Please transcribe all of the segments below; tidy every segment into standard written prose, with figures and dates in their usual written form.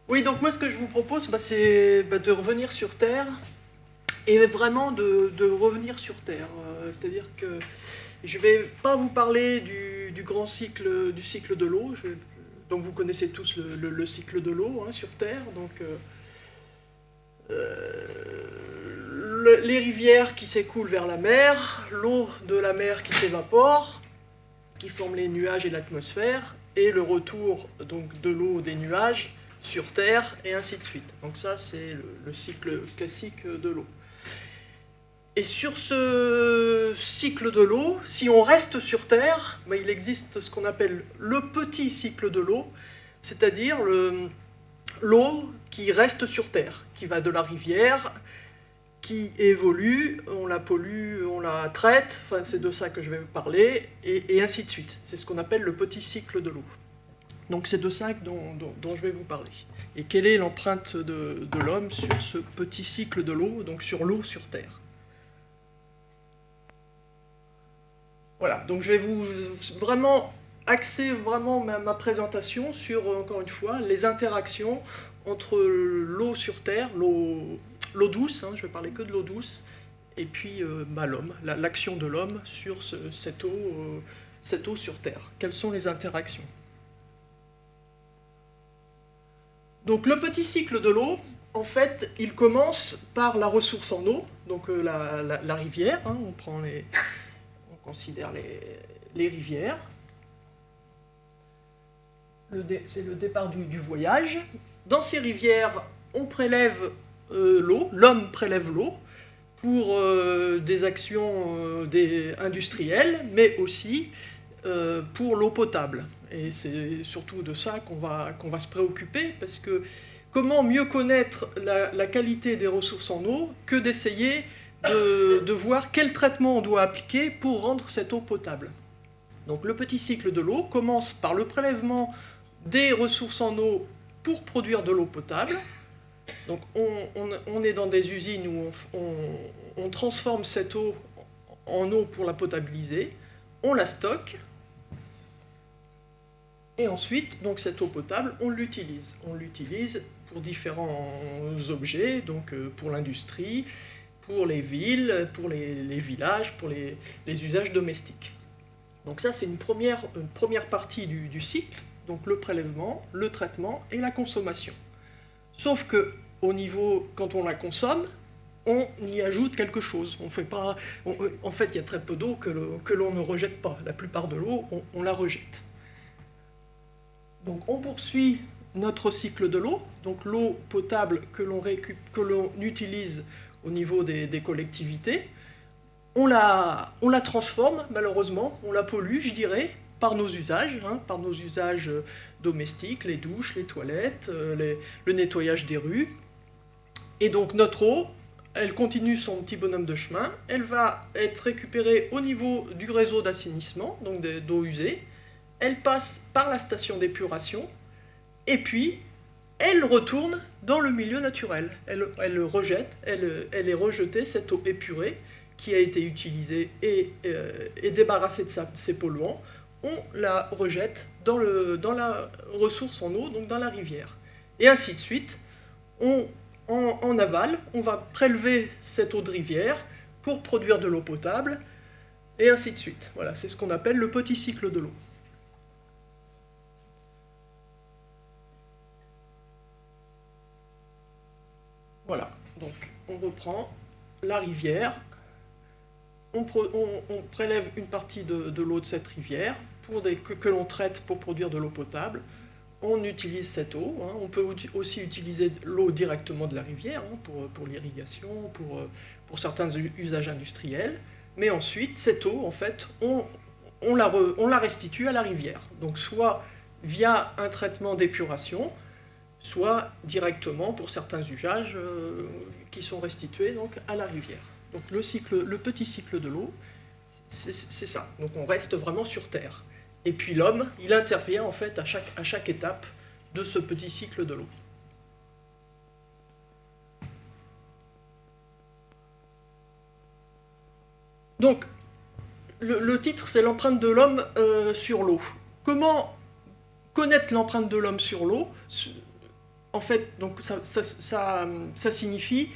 Oui, donc moi ce que je vous propose, c'est de revenir sur Terre, et vraiment de revenir sur Terre. C'est-à-dire que je ne vais pas vous parler du grand cycle, du cycle de l'eau, donc vous connaissez tous le cycle de l'eau, hein, sur Terre. Donc les rivières qui s'écoulent vers la mer, l'eau de la mer qui s'évapore, qui forme les nuages et l'atmosphère, et le retour donc de l'eau des nuages sur Terre, et ainsi de suite. Donc ça, c'est le cycle classique de l'eau. Et sur ce cycle de l'eau, si on reste sur Terre, il existe ce qu'on appelle le petit cycle de l'eau, c'est-à-dire l'eau qui reste sur Terre, qui va de la rivière, qui évolue, on la pollue, on la traite, enfin c'est de ça que je vais vous parler, et ainsi de suite. C'est ce qu'on appelle le petit cycle de l'eau. Donc c'est de ça dont je vais vous parler. Et quelle est l'empreinte de l'homme sur ce petit cycle de l'eau, donc sur l'eau sur Terre. Voilà, donc je vais vous vraiment axer ma présentation sur, encore une fois, les interactions entre l'eau sur Terre, l'eau douce, hein, je vais parler que de l'eau douce, et puis l'homme, l'action de l'homme sur cette eau sur Terre. Quelles sont les interactions? Donc le petit cycle de l'eau, en fait, il commence par la ressource en eau, donc la rivière, hein, on considère les rivières. C'est le départ du voyage. Dans ces rivières, on prélève l'eau, l'homme prélève l'eau pour des actions industrielles, mais aussi pour l'eau potable. Et c'est surtout de ça qu'on va se préoccuper, parce que comment mieux connaître la qualité des ressources en eau que d'essayer de voir quel traitement on doit appliquer pour rendre cette eau potable. Donc le petit cycle de l'eau commence par le prélèvement des ressources en eau pour produire de l'eau potable. Donc on est dans des usines où on transforme cette eau en eau pour la potabiliser, on la stocke, et ensuite, donc cette eau potable, on l'utilise. On l'utilise pour différents objets, donc pour l'industrie, pour les villes, pour les villages, pour les usages domestiques. Donc ça, c'est une première partie du cycle, donc le prélèvement, le traitement et la consommation. Sauf que, quand on la consomme, on y ajoute quelque chose. En fait, il y a très peu d'eau que l'on ne rejette pas. La plupart de l'eau, on la rejette. Donc on poursuit notre cycle de l'eau, donc l'eau potable que l'on utilise au niveau des collectivités. On la transforme, malheureusement, on la pollue, je dirais, par nos usages, par nos usages domestiques, les douches, les toilettes, le nettoyage des rues. Et donc notre eau, elle continue son petit bonhomme de chemin, elle va être récupérée au niveau du réseau d'assainissement, donc d'eau usée, elle passe par la station d'épuration, et puis elle retourne dans le milieu naturel. Elle est rejetée, cette eau épurée, qui a été utilisée et débarrassée de ses polluants, on la rejette dans la ressource en eau, donc dans la rivière. Et ainsi de suite, en aval, on va prélever cette eau de rivière pour produire de l'eau potable, et ainsi de suite. Voilà, c'est ce qu'on appelle le petit cycle de l'eau. Voilà, donc on reprend la rivière, on prélève une partie de l'eau de cette rivière que l'on traite pour produire de l'eau potable, on utilise cette eau, hein. On peut aussi utiliser l'eau directement de la rivière, hein, pour l'irrigation, pour certains usages industriels, mais ensuite cette eau, en fait, on la restitue à la rivière, donc soit via un traitement d'épuration, soit directement pour certains usages qui sont restitués donc, à la rivière. Donc le petit cycle de l'eau, c'est ça. Donc on reste vraiment sur Terre. Et puis l'homme, il intervient en fait à chaque étape de ce petit cycle de l'eau. Donc le titre, c'est l'empreinte de l'homme sur l'eau. Comment connaître l'empreinte de l'homme sur l'eau? en fait, donc ça signifie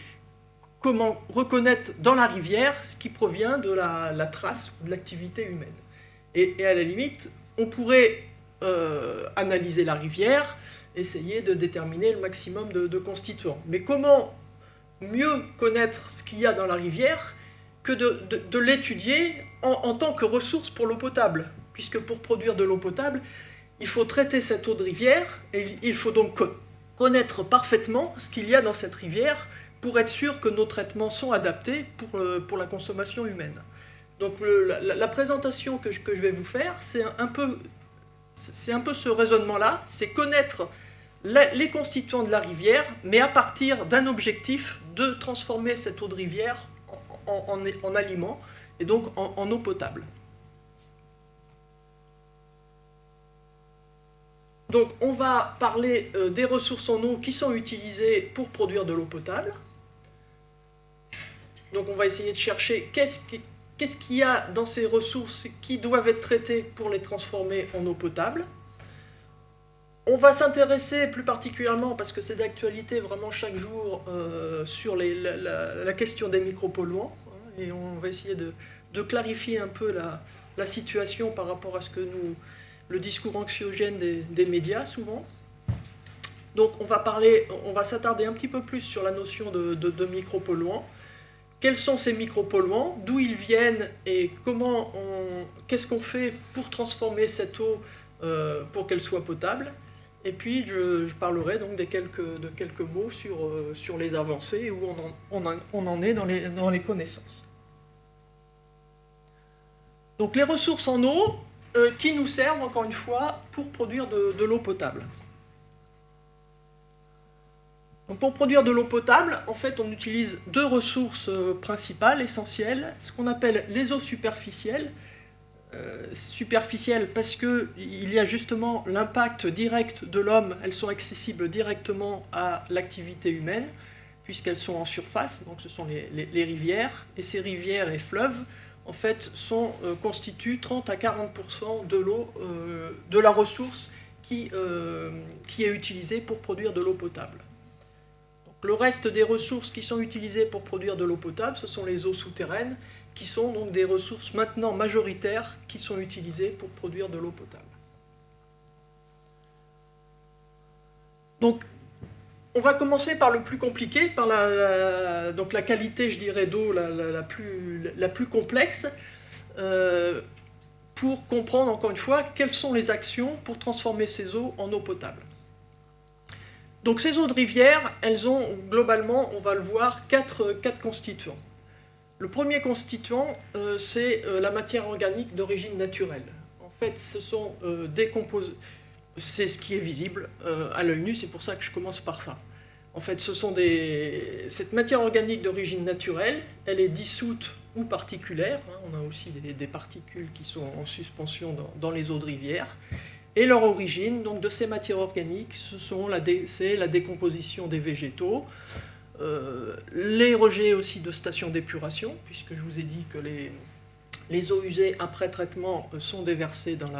comment reconnaître dans la rivière ce qui provient de la trace ou de l'activité humaine. Et à la limite, on pourrait analyser la rivière, essayer de déterminer le maximum de constituants. Mais comment mieux connaître ce qu'il y a dans la rivière que de l'étudier en tant que ressource pour l'eau potable, puisque pour produire de l'eau potable, il faut traiter cette eau de rivière, et il faut donc connaître parfaitement ce qu'il y a dans cette rivière pour être sûr que nos traitements sont adaptés pour la consommation humaine. Donc la présentation que je vais vous faire, c'est un peu ce raisonnement-là, c'est connaître les constituants de la rivière, mais à partir d'un objectif de transformer cette eau de rivière en aliment, et donc en eau potable. Donc on va parler des ressources en eau qui sont utilisées pour produire de l'eau potable. Donc on va essayer de chercher qu'est-ce qu'il y a dans ces ressources qui doivent être traitées pour les transformer en eau potable. On va s'intéresser plus particulièrement, parce que c'est d'actualité vraiment chaque jour, sur la question des micropolluants, hein, et on va essayer de clarifier un peu la situation par rapport à ce que le discours anxiogène des médias souvent. Donc on va s'attarder un petit peu plus sur la notion de micropolluants. Quels sont ces micropolluants, d'où ils viennent et qu'est-ce qu'on fait pour transformer cette eau pour qu'elle soit potable. Et puis je parlerai donc de quelques mots sur les avancées et où on en est dans les connaissances. Donc les ressources en eau qui nous servent encore une fois pour produire de l'eau potable. Donc pour produire de l'eau potable, en fait, on utilise deux ressources principales, essentielles, ce qu'on appelle les eaux superficielles. Superficielles parce qu'il y a justement l'impact direct de l'homme, elles sont accessibles directement à l'activité humaine, puisqu'elles sont en surface, donc ce sont les rivières, et ces rivières et fleuves, en fait, constituent 30 à 40% de l'eau, de la ressource qui est utilisée pour produire de l'eau potable. Le reste des ressources qui sont utilisées pour produire de l'eau potable, ce sont les eaux souterraines, qui sont donc des ressources maintenant majoritaires qui sont utilisées pour produire de l'eau potable. Donc, on va commencer par le plus compliqué, par donc la qualité, je dirais, d'eau la plus complexe, pour comprendre, encore une fois, quelles sont les actions pour transformer ces eaux en eau potable. Donc ces eaux de rivière, elles ont globalement, on va le voir, quatre constituants. Le premier constituant, c'est la matière organique d'origine naturelle. En fait, ce sont des composés, c'est ce qui est visible à l'œil nu, c'est pour ça que je commence par ça. En fait, cette matière organique d'origine naturelle, elle est dissoute ou particulière, hein, on a aussi des particules qui sont en suspension dans les eaux de rivière. Et leur origine, donc, de ces matières organiques, c'est la décomposition des végétaux, les rejets aussi de stations d'épuration, puisque je vous ai dit que les eaux usées après traitement sont déversées dans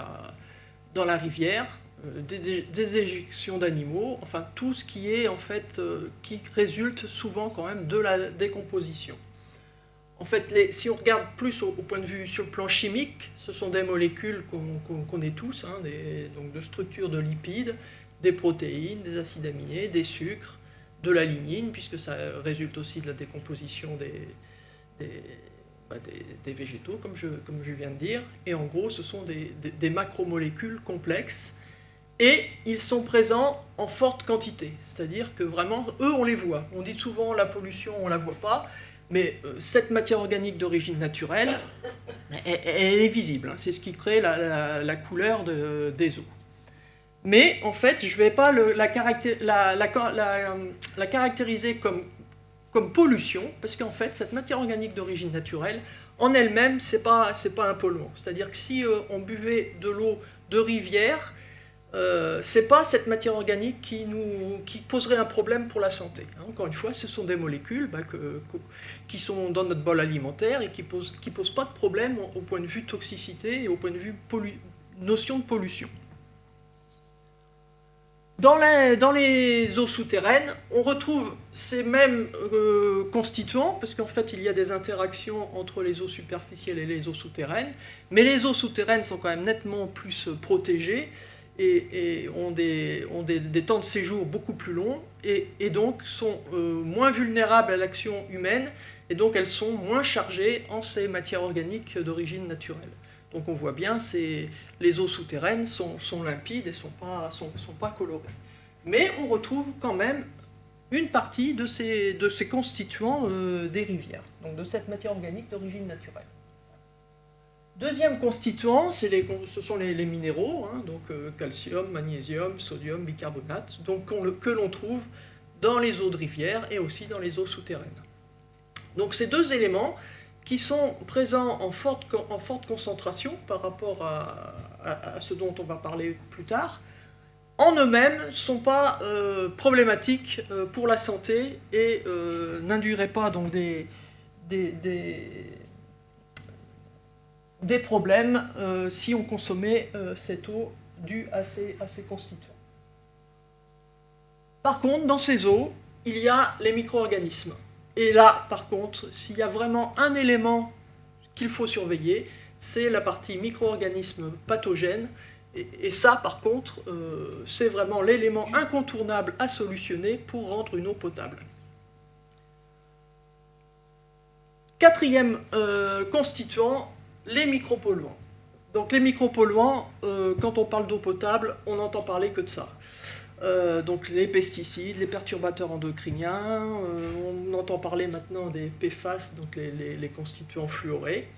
la rivière, des éjections d'animaux, enfin tout ce qui est en fait qui résulte souvent quand même de la décomposition. En fait, si on regarde plus au point de vue sur le plan chimique, ce sont des molécules qu'on connaît tous, hein, donc de structures de lipides, des protéines, des acides aminés, des sucres, de la lignine, puisque ça résulte aussi de la décomposition des végétaux, comme je viens de dire. Et en gros, ce sont des macromolécules complexes, et ils sont présents en forte quantité. C'est-à-dire que vraiment, eux, on les voit. On dit souvent la pollution, on ne la voit pas. Mais cette matière organique d'origine naturelle, elle est visible, hein, c'est ce qui crée la couleur des eaux. Mais en fait, je ne vais pas la caractériser comme pollution, parce qu'en fait, cette matière organique d'origine naturelle, en elle-même, c'est pas un polluant. C'est-à-dire que si on buvait de l'eau de rivière, c'est pas cette matière organique qui poserait un problème pour la santé. Encore une fois, ce sont des molécules qui sont dans notre bol alimentaire et qui posent pas de problème au point de vue toxicité et au point de vue notion de pollution. Dans les eaux souterraines, on retrouve ces mêmes constituants, parce qu'en fait il y a des interactions entre les eaux superficielles et les eaux souterraines, mais les eaux souterraines sont quand même nettement plus protégées et ont des temps de séjour beaucoup plus longs, et donc sont moins vulnérables à l'action humaine, et donc elles sont moins chargées en ces matières organiques d'origine naturelle. Donc on voit bien, les eaux souterraines sont limpides et ne sont pas colorées. Mais on retrouve quand même une partie de ces constituants des rivières, donc de cette matière organique d'origine naturelle. Deuxième constituant, ce sont les minéraux, hein, donc calcium, magnésium, sodium, bicarbonate, donc que l'on trouve dans les eaux de rivière et aussi dans les eaux souterraines. Donc ces deux éléments qui sont présents en forte concentration par rapport à ce dont on va parler plus tard, en eux-mêmes ne sont pas problématiques pour la santé et n'induiraient pas donc des problèmes si on consommait cette eau due à ces constituants. Par contre, dans ces eaux, il y a les micro-organismes. Et là, par contre, s'il y a vraiment un élément qu'il faut surveiller, c'est la partie micro-organismes pathogènes. Et ça, par contre, c'est vraiment l'élément incontournable à solutionner pour rendre une eau potable. Quatrième constituant, les micropolluants. Donc les micropolluants, quand on parle d'eau potable, on n'entend parler que de ça. Donc les pesticides, les perturbateurs endocriniens, on entend parler maintenant des PFAS, donc les constituants fluorés.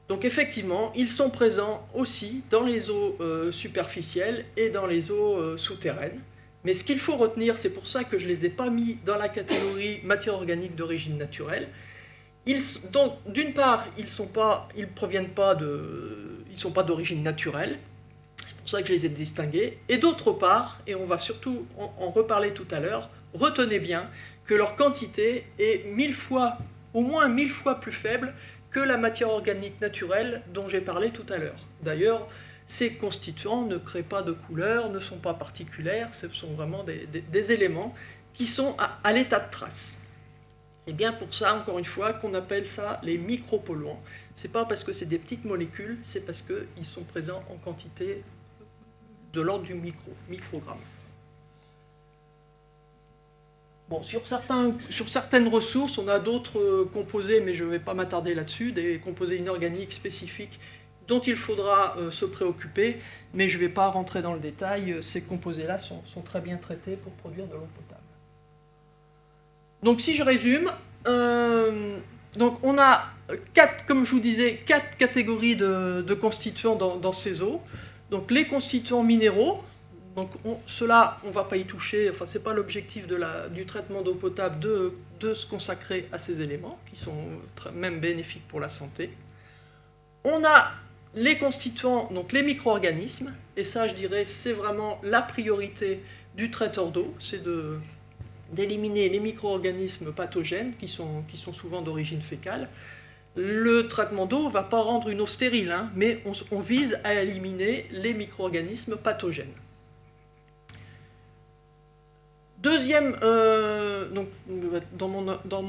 Donc effectivement, ils sont présents aussi dans les eaux superficielles et dans les eaux souterraines. Mais ce qu'il faut retenir, c'est pour ça que je ne les ai pas mis dans la catégorie matière organique d'origine naturelle. Donc d'une part, ils ne sont pas d'origine naturelle. C'est pour ça que je les ai distingués. Et d'autre part, et on va surtout en reparler tout à l'heure, retenez bien que leur quantité est au moins 1000 fois plus faible que la matière organique naturelle dont j'ai parlé tout à l'heure. D'ailleurs, ces constituants ne créent pas de couleur, ne sont pas particuliers, ce sont vraiment des éléments qui sont à l'état de trace. C'est bien pour ça, encore une fois, qu'on appelle ça les micropolluants. Ce n'est pas parce que c'est des petites molécules, c'est parce qu'ils sont présents en quantité de l'ordre du microgramme. Bon, sur certaines ressources, on a d'autres composés, mais je ne vais pas m'attarder là-dessus, des composés inorganiques spécifiques dont il faudra se préoccuper, mais je ne vais pas rentrer dans le détail. Ces composés-là sont très bien traités pour produire de l'eau potable. Donc si je résume, donc on a comme je vous disais, 4 catégories de constituants dans ces eaux. Donc les constituants minéraux, donc ceux-là, on ne va pas y toucher, enfin ce n'est pas l'objectif du traitement d'eau potable de se consacrer à ces éléments, qui sont même bénéfiques pour la santé. On a les constituants, donc les micro-organismes, et ça je dirais c'est vraiment la priorité du traiteur d'eau, c'est d'éliminer les micro-organismes pathogènes qui sont souvent d'origine fécale. Le traitement d'eau ne va pas rendre une eau stérile, hein, mais on vise à éliminer les micro-organismes pathogènes. Deuxième, donc, dans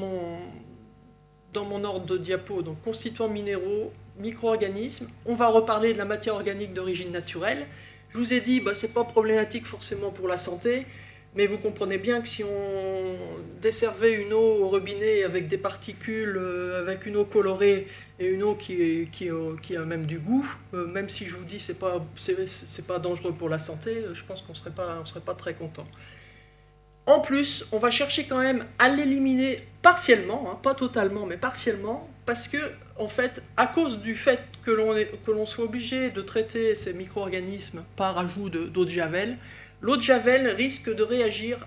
mon ordre de diapo, donc constituants minéraux, micro-organismes, on va reparler de la matière organique d'origine naturelle. Je vous ai dit, ce n'est pas problématique forcément pour la santé, mais vous comprenez bien que si on desservait une eau au robinet avec des particules, avec une eau colorée et une eau qui a même du goût, même si je vous dis c'est pas dangereux pour la santé, je pense qu'on serait pas très content. En plus, on va chercher quand même à l'éliminer partiellement, hein, pas totalement, mais partiellement, parce que, en fait, à cause du fait que l'on soit obligé de traiter ces micro-organismes par ajout d'eau de javel, l'eau de javel risque de réagir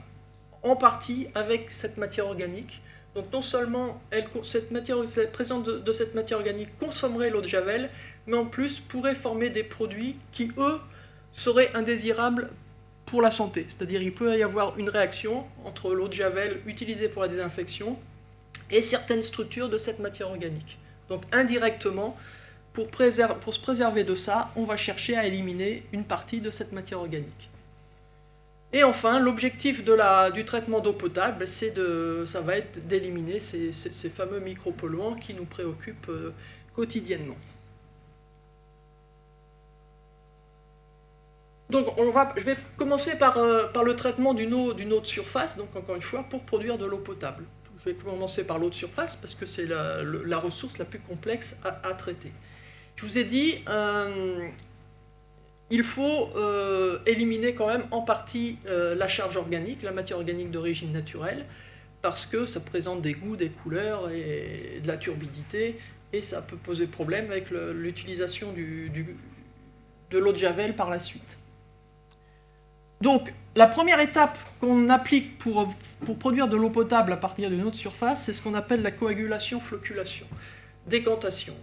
en partie avec cette matière organique. Donc non seulement la présence de cette matière organique consommerait l'eau de javel, mais en plus pourrait former des produits qui, eux, seraient indésirables pour la santé. C'est-à-dire qu'il peut y avoir une réaction entre l'eau de javel utilisée pour la désinfection et certaines structures de cette matière organique. Donc indirectement, pour se préserver de ça, on va chercher à éliminer une partie de cette matière organique. Et enfin, l'objectif du traitement d'eau potable, ça va être d'éliminer ces fameux micropolluants qui nous préoccupent quotidiennement. Donc je vais commencer par le traitement d'une eau de surface, donc encore une fois, pour produire de l'eau potable. Je vais commencer par l'eau de surface parce que c'est la ressource la plus complexe à traiter. Je vous ai dit, il faut éliminer quand même en partie la charge organique, la matière organique d'origine naturelle, parce que ça présente des goûts, des couleurs et de la turbidité, et ça peut poser problème avec l'utilisation de l'eau de Javel par la suite. Donc, la première étape qu'on applique pour produire de l'eau potable à partir d'une eau de surface, c'est ce qu'on appelle la coagulation-flocculation, décantation.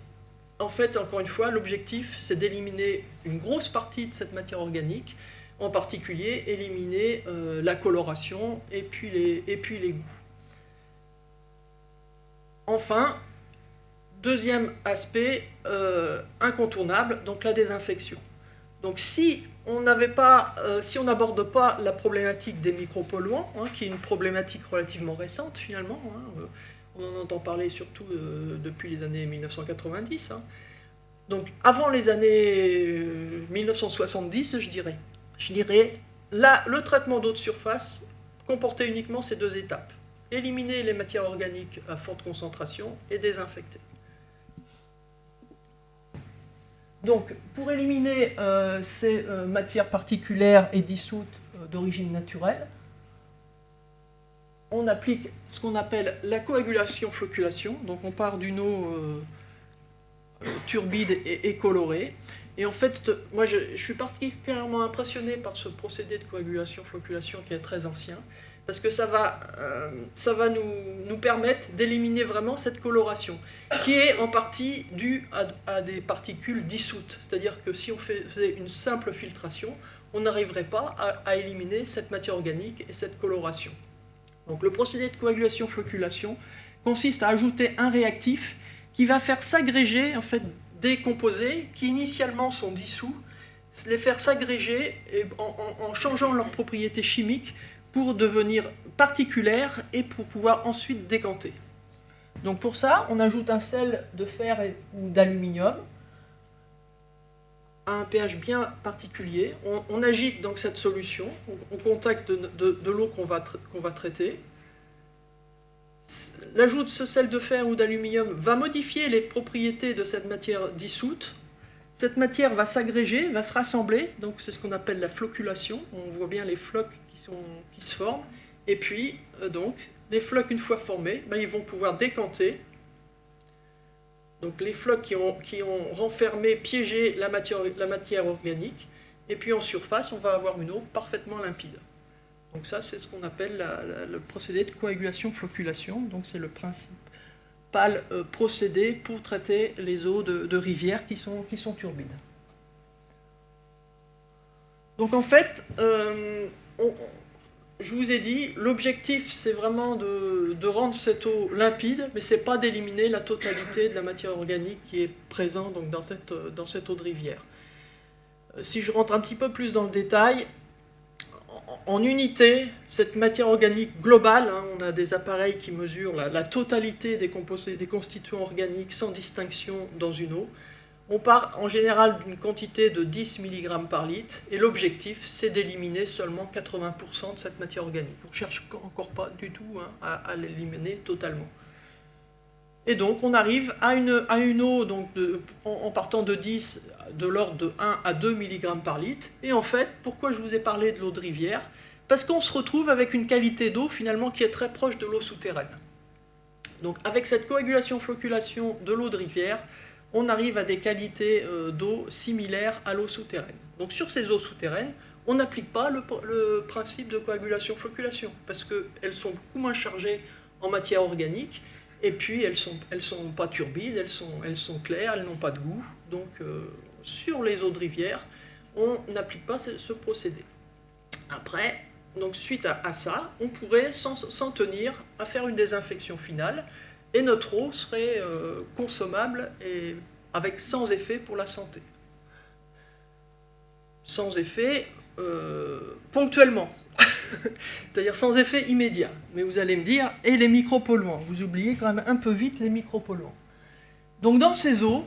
En fait, encore une fois, l'objectif, c'est d'éliminer une grosse partie de cette matière organique, en particulier éliminer la coloration et puis les goûts. Enfin, deuxième aspect incontournable, donc la désinfection. Donc si on n'aborde pas la problématique des micropolluants, qui est une problématique relativement récente finalement, on en entend parler surtout depuis les années 1990, donc avant les années 1970, je dirais, le traitement d'eau de surface comportait uniquement ces deux étapes: éliminer les matières organiques à forte concentration et désinfecter. Donc, pour éliminer ces matières particulières et dissoutes d'origine naturelle, on applique ce qu'on appelle la coagulation-flocculation. Donc, on part d'une eau turbide et colorée. Et en fait, moi, je suis particulièrement impressionné par ce procédé de coagulation-flocculation qui est très ancien, parce que ça va nous permettre d'éliminer vraiment cette coloration, qui est en partie due à des particules dissoutes. C'est-à-dire que si on faisait une simple filtration, on n'arriverait pas à éliminer cette matière organique et cette coloration. Donc le procédé de coagulation-flocculation consiste à ajouter un réactif qui va faire s'agréger en fait, des composés qui initialement sont dissous, les faire s'agréger en changeant leurs propriétés chimiques pour devenir particulières et pour pouvoir ensuite décanter. Donc pour ça, on ajoute un sel de fer ou d'aluminium à un pH bien particulier. On agite donc cette solution au contact de l'eau qu'on va traiter. L'ajout de ce sel de fer ou d'aluminium va modifier les propriétés de cette matière dissoute. Cette matière va s'agréger, va se rassembler, donc c'est ce qu'on appelle la flocculation. On voit bien les flocs qui se forment. Et puis, donc, les flocs, une fois formés, ils vont pouvoir décanter. Donc les flocs qui ont renfermé, piégé la matière organique. Et puis en surface, on va avoir une eau parfaitement limpide. Donc ça, c'est ce qu'on appelle le procédé de coagulation-flocculation. Donc c'est le principal procédé pour traiter les eaux de rivières qui sont turbides. Donc en fait, je vous ai dit, l'objectif c'est vraiment de rendre cette eau limpide, mais ce n'est pas d'éliminer la totalité de la matière organique qui est présente donc, dans cette eau de rivière. Si je rentre un petit peu plus dans le détail, en unité, cette matière organique globale, on a des appareils qui mesurent la totalité des constituants organiques sans distinction dans une eau. On part en général d'une quantité de 10 mg par litre, et l'objectif c'est d'éliminer seulement 80% de cette matière organique. On ne cherche encore pas du tout à l'éliminer totalement. Et donc on arrive à une eau donc en partant de 10 de l'ordre de 1 à 2 mg par litre. Et en fait, pourquoi je vous ai parlé de l'eau de rivière? Parce qu'on se retrouve avec une qualité d'eau finalement qui est très proche de l'eau souterraine. Donc avec cette coagulation-flocculation de l'eau de rivière, on arrive à des qualités d'eau similaires à l'eau souterraine. Donc sur ces eaux souterraines, on n'applique pas le principe de coagulation-flocculation, parce qu'elles sont beaucoup moins chargées en matière organique, et puis elles sont pas turbides, elles sont claires, elles n'ont pas de goût. Donc sur les eaux de rivière, on n'applique pas ce procédé. Après, donc suite à ça, on pourrait s'en tenir à faire une désinfection finale, et notre eau serait consommable et sans effet pour la santé. Sans effet, ponctuellement, c'est-à-dire sans effet immédiat. Mais vous allez me dire, et les micropolluants? Vous oubliez quand même un peu vite les micropolluants. Donc dans ces eaux,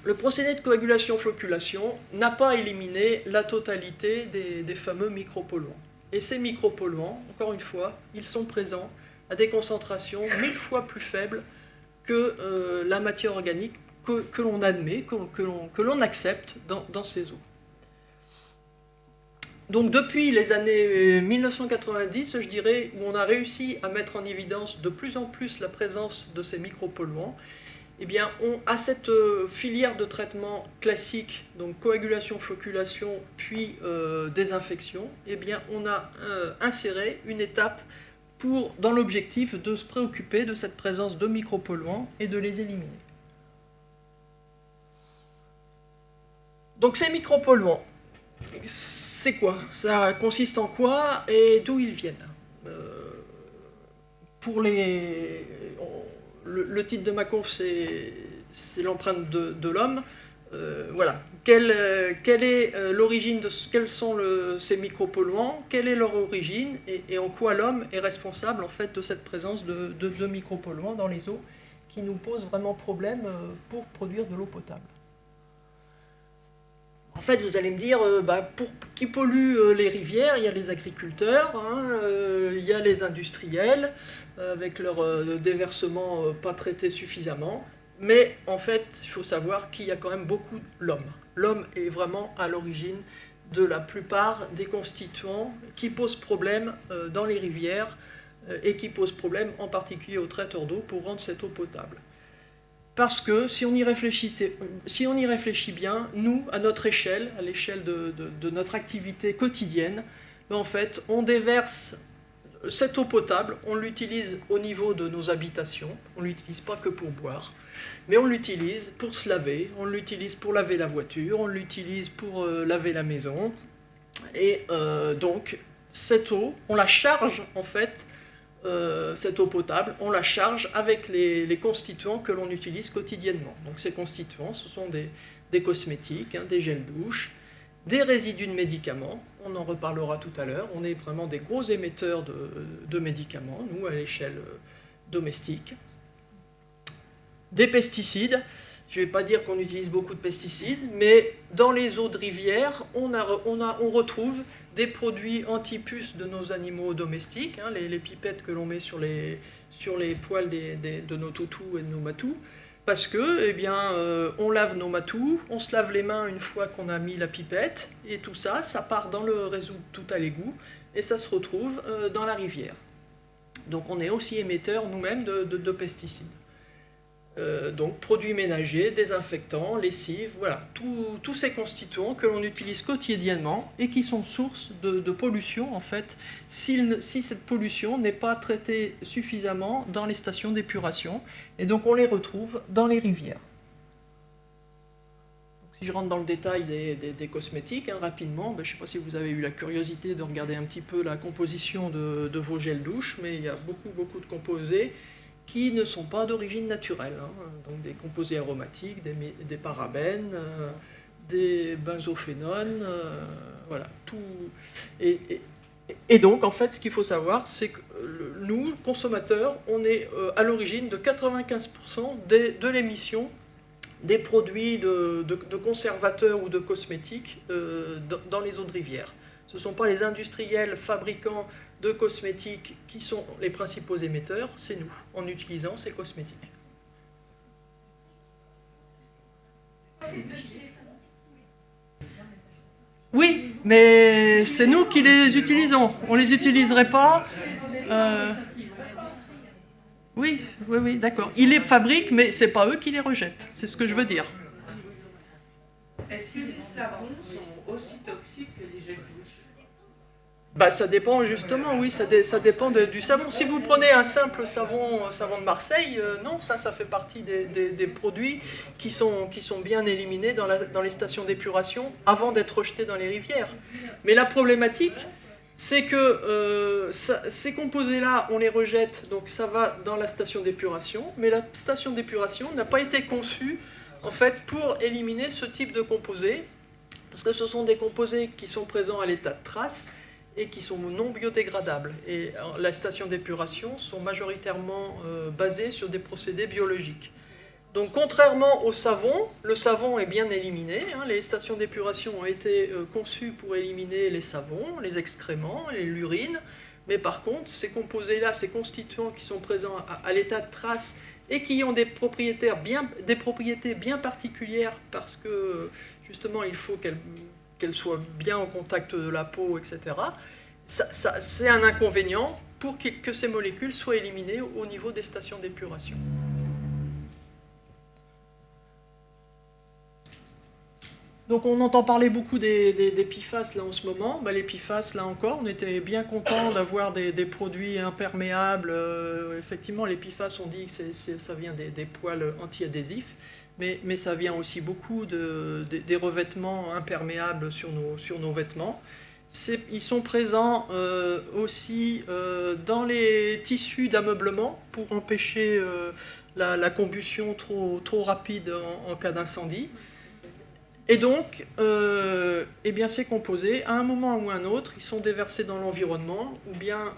le procédé de coagulation-flocculation n'a pas éliminé la totalité des fameux micropolluants. Et ces micropolluants, encore une fois, ils sont présents à des concentrations 1000 fois plus faibles que la matière organique que l'on admet, que l'on accepte dans ces eaux. Donc depuis les années 1990, je dirais, où on a réussi à mettre en évidence de plus en plus la présence de ces micropolluants, eh bien, à cette filière de traitement classique, donc coagulation, flocculation, puis désinfection, eh bien, on a inséré une étape dans l'objectif de se préoccuper de cette présence de micropolluants et de les éliminer. Donc ces micropolluants, c'est quoi? Ça consiste en quoi et d'où ils viennent? Pour le titre de ma conf, c'est l'empreinte de l'homme. Voilà. Quelle est l'origine de quels sont ces micropolluants? Quelle est leur origine et en quoi l'homme est responsable en fait de cette présence de micropolluants dans les eaux qui nous posent vraiment problème pour produire de l'eau potable? En fait, vous allez me dire, qui pollue les rivières? Il y a les agriculteurs, il y a les industriels, avec leur déversement pas traité suffisamment. Mais en fait, il faut savoir qu'il y a quand même beaucoup l'homme. L'homme est vraiment à l'origine de la plupart des constituants qui posent problème dans les rivières et qui posent problème en particulier aux traiteurs d'eau pour rendre cette eau potable. Parce que si on y réfléchit bien, nous, à notre échelle, à l'échelle de notre activité quotidienne, en fait, on déverse cette eau potable, on l'utilise au niveau de nos habitations, on ne l'utilise pas que pour boire, mais on l'utilise pour se laver, on l'utilise pour laver la voiture, on l'utilise pour laver la maison, et donc cette eau, on la charge en fait, cette eau potable, on la charge avec les constituants que l'on utilise quotidiennement. Donc ces constituants, ce sont des cosmétiques, des gels douche, des résidus de médicaments, on en reparlera tout à l'heure, on est vraiment des gros émetteurs de médicaments, nous, à l'échelle domestique. Des pesticides, je ne vais pas dire qu'on utilise beaucoup de pesticides, mais dans les eaux de rivière, on retrouve des produits anti-puces de nos animaux domestiques, les pipettes que l'on met sur les poils de nos toutous et de nos matous, parce que, on lave nos matous, on se lave les mains une fois qu'on a mis la pipette, et tout ça, ça part dans le réseau tout à l'égout, et ça se retrouve dans la rivière. Donc on est aussi émetteur nous-mêmes de pesticides. Donc produits ménagers, désinfectants, lessives, voilà, tous ces constituants que l'on utilise quotidiennement et qui sont source de pollution en fait, si cette pollution n'est pas traitée suffisamment dans les stations d'épuration, et donc on les retrouve dans les rivières. Donc, si je rentre dans le détail des cosmétiques, rapidement, je ne sais pas si vous avez eu la curiosité de regarder un petit peu la composition de vos gels douche, mais il y a beaucoup de composés qui ne sont pas d'origine naturelle, donc des composés aromatiques, des parabènes, des benzophénones, voilà, tout. Et donc, en fait, ce qu'il faut savoir, c'est que nous, consommateurs, on est à l'origine de 95% de l'émission des produits de conservateurs ou de cosmétiques dans les eaux de rivière. Ce ne sont pas les industriels fabricants de cosmétiques qui sont les principaux émetteurs, c'est nous, en utilisant ces cosmétiques. Oui, mais c'est nous qui les utilisons. On ne les utiliserait pas. Oui, d'accord. Ils les fabriquent, mais ce n'est pas eux qui les rejettent. C'est ce que je veux dire. Est-ce que les savons sont aussi toxiques que les gels douche? Ça dépend justement, oui, ça dépend du savon. Si vous prenez un simple savon de Marseille, non, ça fait partie des produits qui sont bien éliminés dans les stations d'épuration avant d'être rejetés dans les rivières. Mais la problématique, c'est que ces composés-là, on les rejette, donc ça va dans la station d'épuration, mais la station d'épuration n'a pas été conçue en fait, pour éliminer ce type de composés. Parce que ce sont des composés qui sont présents à l'état de trace et qui sont non biodégradables. Et les stations d'épuration sont majoritairement basées sur des procédés biologiques. Donc contrairement au savon, le savon est bien éliminé. Les stations d'épuration ont été conçues pour éliminer les savons, les excréments, l'urine. Mais par contre, ces composés-là, ces constituants qui sont présents à l'état de trace et qui ont des propriétés bien particulières parce que justement il faut qu'elles soient bien au contact de la peau, etc. C'est un inconvénient pour que ces molécules soient éliminées au niveau des stations d'épuration. Donc on entend parler beaucoup des PFAS là en ce moment. Les PFAS, là encore, on était bien content d'avoir des produits imperméables. Effectivement, les PFAS, on dit que ça vient des poils anti-adhésifs, mais ça vient aussi beaucoup des revêtements imperméables sur nos vêtements. Ils sont présents aussi dans les tissus d'ameublement pour empêcher la combustion trop rapide en cas d'incendie. Et donc, ces composés, à un moment ou à un autre, ils sont déversés dans l'environnement, ou bien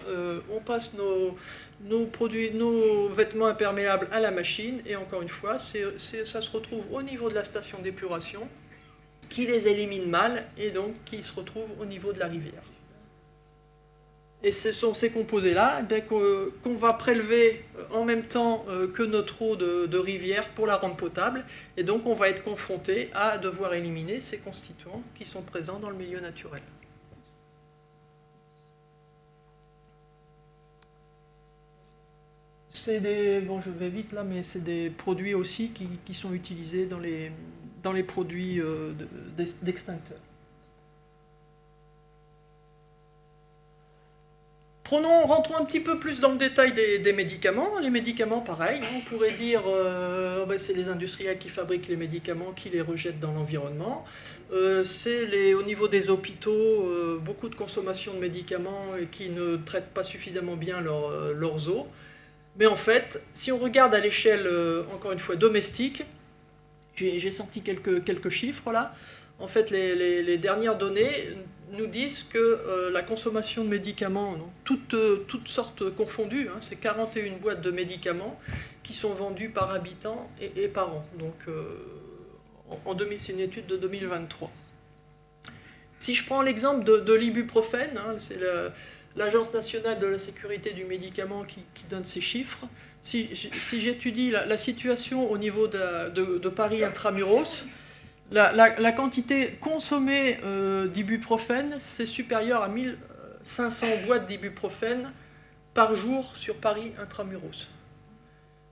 on passe nos vêtements imperméables à la machine, et encore une fois, ça se retrouve au niveau de la station d'épuration, qui les élimine mal, et donc qui se retrouve au niveau de la rivière. Et ce sont ces composés-là qu'on va prélever en même temps que notre eau de rivière pour la rendre potable. Et donc on va être confronté à devoir éliminer ces constituants qui sont présents dans le milieu naturel. Je vais vite là, mais c'est des produits aussi qui sont utilisés dans les produits d'extincteurs. Rentrons un petit peu plus dans le détail des médicaments. Les médicaments, pareil, on pourrait dire c'est les industriels qui fabriquent les médicaments, qui les rejettent dans l'environnement. C'est au niveau des hôpitaux, beaucoup de consommation de médicaments qui ne traitent pas suffisamment bien leurs eaux. Mais en fait, si on regarde à l'échelle, encore une fois, domestique, j'ai sorti quelques chiffres là. En fait, les dernières données nous disent que la consommation de médicaments, toutes sortes confondues, c'est 41 boîtes de médicaments qui sont vendues par habitant et par an. Donc, c'est une étude de 2023. Si je prends l'exemple de l'ibuprofène, c'est l'Agence nationale de la sécurité du médicament qui donne ces chiffres. Si j'étudie la situation au niveau de Paris intramuros, la quantité consommée d'ibuprofène, c'est supérieur à 1500 boîtes d'ibuprofène par jour sur Paris intramuros.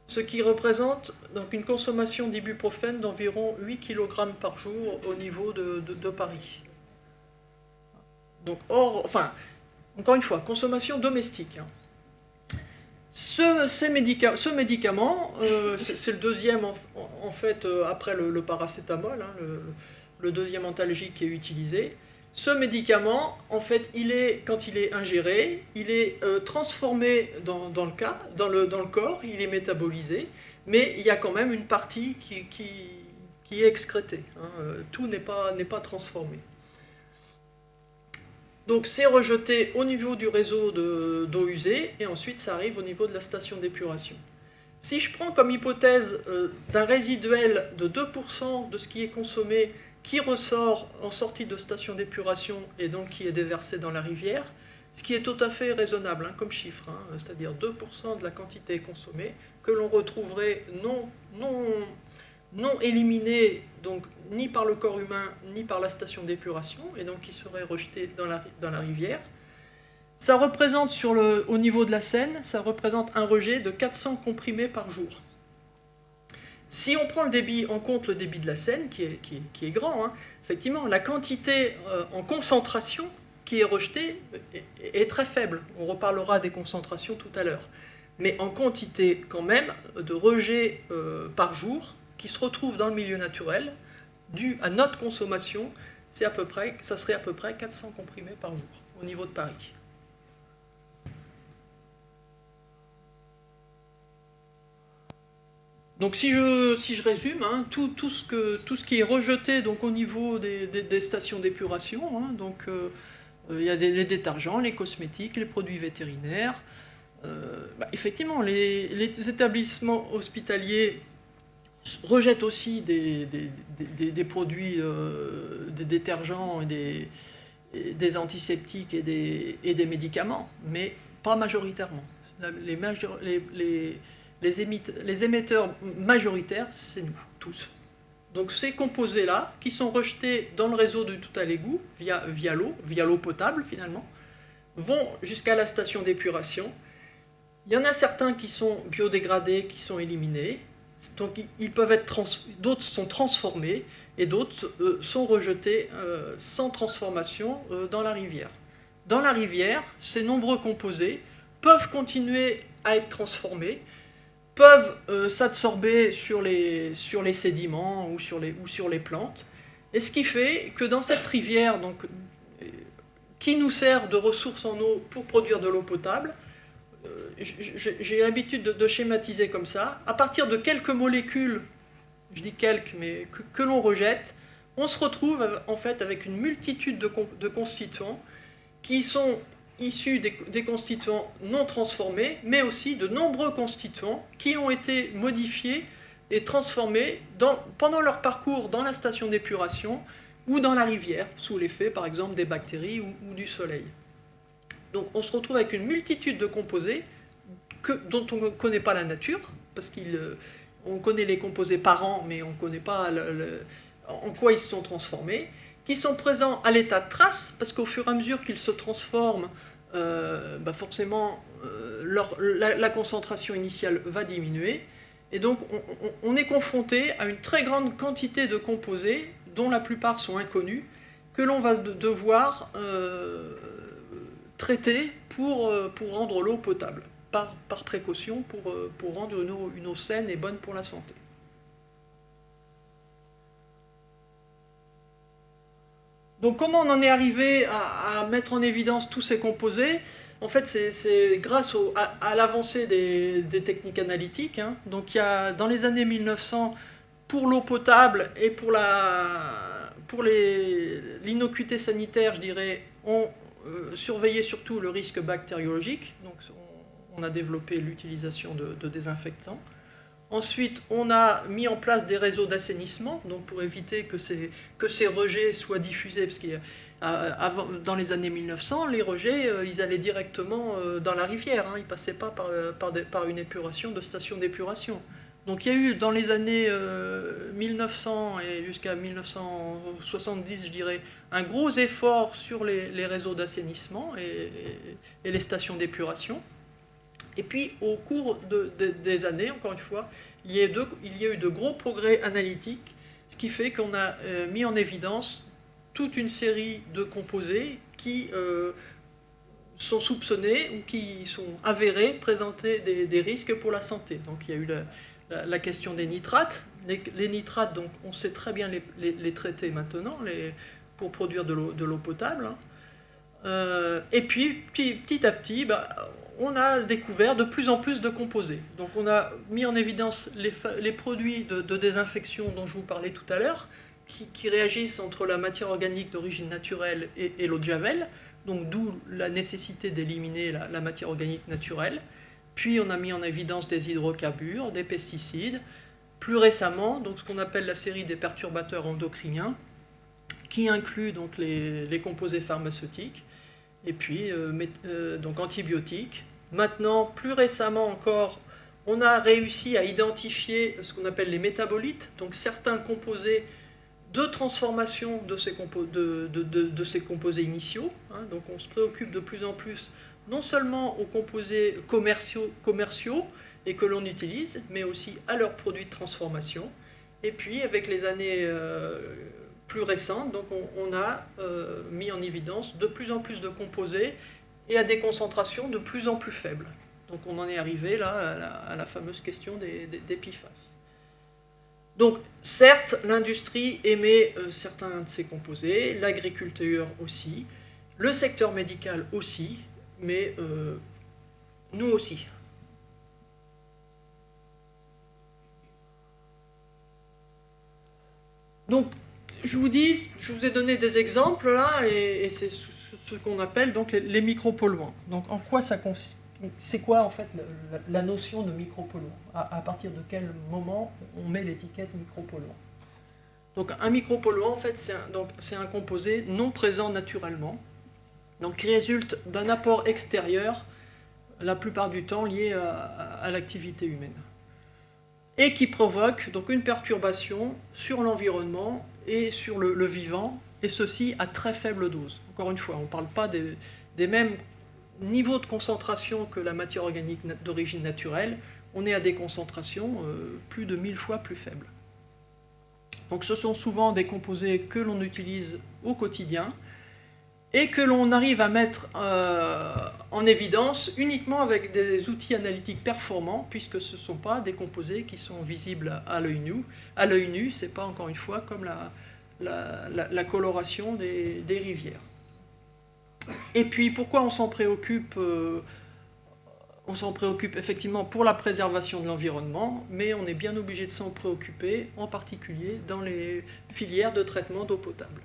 Ce qui représente donc une consommation d'ibuprofène d'environ 8 kg par jour au niveau de Paris. Donc, encore une fois, consommation domestique. Ce médicament, c'est le deuxième en fait après le paracétamol, le deuxième antalgique qui est utilisé. Ce médicament, en fait, quand il est ingéré, il est transformé dans le corps, il est métabolisé, mais il y a quand même une partie qui est excrétée. Tout n'est pas transformé. Donc c'est rejeté au niveau du réseau d'eau usée et ensuite ça arrive au niveau de la station d'épuration. Si je prends comme hypothèse d'un résiduel de 2% de ce qui est consommé qui ressort en sortie de station d'épuration et donc qui est déversé dans la rivière, ce qui est tout à fait raisonnable comme chiffre, c'est-à-dire 2% de la quantité consommée que l'on retrouverait non éliminée, donc ni par le corps humain, ni par la station d'épuration, et donc qui serait rejeté dans la rivière. Ça représente, au niveau de la Seine, ça représente un rejet de 400 comprimés par jour. Si on prend en compte le débit de la Seine, qui est grand, effectivement, la quantité en concentration qui est rejetée est très faible. On reparlera des concentrations tout à l'heure. Mais en quantité, quand même, de rejets par jour, qui se retrouvent dans le milieu naturel, dû à notre consommation, ça serait à peu près 400 comprimés par jour, au niveau de Paris. Donc si je résume, hein, tout ce qui est rejeté donc, au niveau des stations d'épuration, hein, donc il y a les détergents, les cosmétiques, les produits vétérinaires. Effectivement, les établissements hospitaliers rejettent aussi des produits, des détergents et des antiseptiques et des médicaments, mais pas majoritairement. Les émetteurs majoritaires, c'est nous, tous. Donc ces composés-là, qui sont rejetés dans le réseau de tout à l'égout, via l'eau potable finalement, vont jusqu'à la station d'épuration. Il y en a certains qui sont biodégradés, qui sont éliminés, donc ils peuvent être d'autres sont transformés, et d'autres sont rejetés sans transformation dans la rivière. Dans la rivière, ces nombreux composés peuvent continuer à être transformés, peuvent s'absorber sur les sédiments ou sur les plantes, et ce qui fait que dans cette rivière, donc, qui nous sert de ressource en eau pour produire de l'eau potable, j'ai l'habitude de schématiser comme ça, à partir de quelques molécules, je dis quelques, mais que l'on rejette, on se retrouve en fait avec une multitude de constituants qui sont issus des constituants non transformés, mais aussi de nombreux constituants qui ont été modifiés et transformés pendant leur parcours dans la station d'épuration ou dans la rivière, sous l'effet par exemple des bactéries ou du soleil. Donc on se retrouve avec une multitude de composés dont on ne connaît pas la nature, parce qu'on connaît les composés par an, mais on ne connaît pas en quoi ils se sont transformés, qui sont présents à l'état de trace, parce qu'au fur et à mesure qu'ils se transforment, forcément la concentration initiale va diminuer, et donc on est confronté à une très grande quantité de composés, dont la plupart sont inconnus, que l'on va devoir traiter pour rendre l'eau potable, par précaution, pour rendre une eau saine et bonne pour la santé. Donc comment on en est arrivé à mettre en évidence tous ces composés? En fait, c'est grâce à l'avancée des techniques analytiques. Hein. Donc il y a, dans les années 1900, pour l'eau potable et pour l'innocuité sanitaire, je dirais, on surveillait surtout le risque bactériologique. Donc on a développé l'utilisation de désinfectants. Ensuite, on a mis en place des réseaux d'assainissement, donc pour éviter que ces rejets soient diffusés, parce dans les années 1900, les rejets, ils allaient directement dans la rivière, hein, ils ne passaient pas par une épuration, de station d'épuration. Donc il y a eu, dans les années 1900 et jusqu'à 1970, je dirais, un gros effort sur les réseaux d'assainissement et les stations d'épuration. Et puis, au cours des années, encore une fois, il y a eu de gros progrès analytiques, ce qui fait qu'on a mis en évidence toute une série de composés qui sont soupçonnés ou qui sont avérés présenter des risques pour la santé. Donc, il y a eu la question des nitrates. Les nitrates, donc, on sait très bien les traiter maintenant pour produire de l'eau potable. Et puis, petit à petit, on a découvert de plus en plus de composés. Donc on a mis en évidence les produits de désinfection dont je vous parlais tout à l'heure, qui réagissent entre la matière organique d'origine naturelle et l'eau de Javel, donc d'où la nécessité d'éliminer la matière organique naturelle. Puis on a mis en évidence des hydrocarbures, des pesticides. Plus récemment, donc ce qu'on appelle la série des perturbateurs endocriniens, qui inclut donc les composés pharmaceutiques, et puis donc antibiotiques. Maintenant, plus récemment encore, on a réussi à identifier ce qu'on appelle les métabolites, donc certains composés de transformation de ces composés initiaux. Hein, donc on se préoccupe de plus en plus non seulement aux composés commerciaux et que l'on utilise, mais aussi à leurs produits de transformation. Et puis avec les années plus récentes, donc on a mis en évidence de plus en plus de composés et à des concentrations de plus en plus faibles. Donc on en est arrivé là à la fameuse question des PFAS. Donc certes, l'industrie émet certains de ces composés, l'agriculture aussi, le secteur médical aussi, mais nous aussi. Donc, je vous ai donné des exemples là, et c'est ce qu'on appelle donc les micropolluants. Donc, en quoi ça consiste? C'est quoi en fait la notion de micropolluant? À partir de quel moment on met l'étiquette micropolluant? Donc, un micropolluant, en fait, c'est un composé non présent naturellement, donc qui résulte d'un apport extérieur, la plupart du temps lié à l'activité humaine, et qui provoque donc une perturbation sur l'environnement et sur le vivant, et ceci à très faible dose. Encore une fois, on ne parle pas des mêmes niveaux de concentration que la matière organique d'origine naturelle, on est à des concentrations plus de 1000 fois plus faibles. Donc ce sont souvent des composés que l'on utilise au quotidien, et que l'on arrive à mettre en évidence uniquement avec des outils analytiques performants, puisque ce ne sont pas des composés qui sont visibles à l'œil nu. À l'œil nu, ce n'est pas encore une fois comme la coloration des rivières. Et puis pourquoi on s'en préoccupe? On s'en préoccupe effectivement pour la préservation de l'environnement, mais on est bien obligé de s'en préoccuper, en particulier dans les filières de traitement d'eau potable.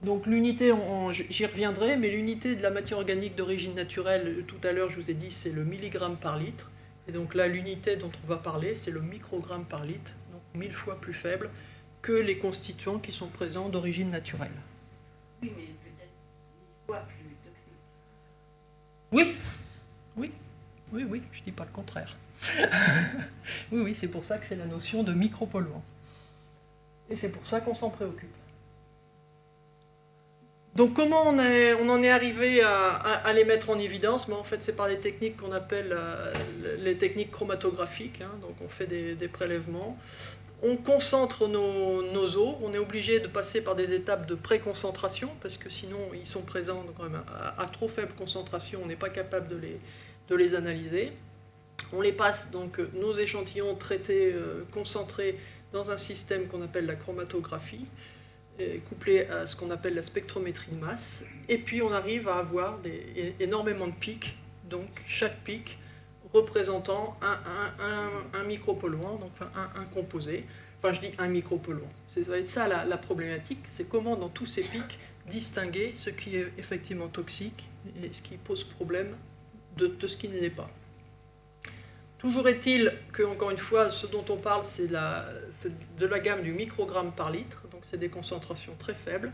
Donc l'unité, j'y reviendrai, mais l'unité de la matière organique d'origine naturelle, tout à l'heure je vous ai dit, c'est le milligramme par litre. Et donc là, l'unité dont on va parler, c'est le microgramme par litre, donc 1000 fois plus faible que les constituants qui sont présents d'origine naturelle. Oui, mais peut-être 1000 fois plus toxique. Oui, je ne dis pas le contraire. Oui, c'est pour ça que c'est la notion de micropolluant. Et c'est pour ça qu'on s'en préoccupe. Donc comment on en est arrivé à les mettre en évidence? En fait, c'est par les techniques qu'on appelle les techniques chromatographiques. Donc on fait des prélèvements, on concentre nos eaux, on est obligé de passer par des étapes de préconcentration, parce que sinon ils sont présents quand même à trop faible concentration, on n'est pas capable de les analyser. On les passe, donc nos échantillons traités, concentrés, dans un système qu'on appelle la chromatographie, couplé à ce qu'on appelle la spectrométrie de masse, et puis on arrive à avoir énormément de pics, donc chaque pic représentant un micropolluant, donc un composé. Enfin, je dis un micropolluant. Ça va être ça la problématique, c'est comment dans tous ces pics distinguer ce qui est effectivement toxique et ce qui pose problème de ce qui ne l'est pas. Toujours est-il que, encore une fois, ce dont on parle, c'est de la gamme du microgramme par litre, donc c'est des concentrations très faibles.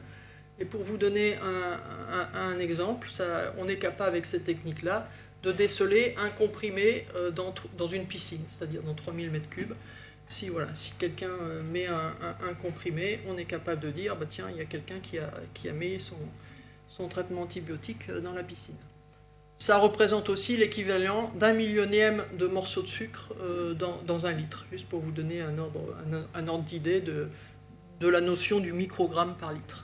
Et pour vous donner un exemple, on est capable avec cette technique-là de déceler un comprimé dans une piscine, c'est-à-dire dans 3000 m3. Si quelqu'un met un comprimé, on est capable de dire, tiens, il y a quelqu'un qui a mis son traitement antibiotique dans la piscine. Ça représente aussi l'équivalent d'un millionième de morceaux de sucre dans un litre, juste pour vous donner un ordre d'idée de la notion du microgramme par litre.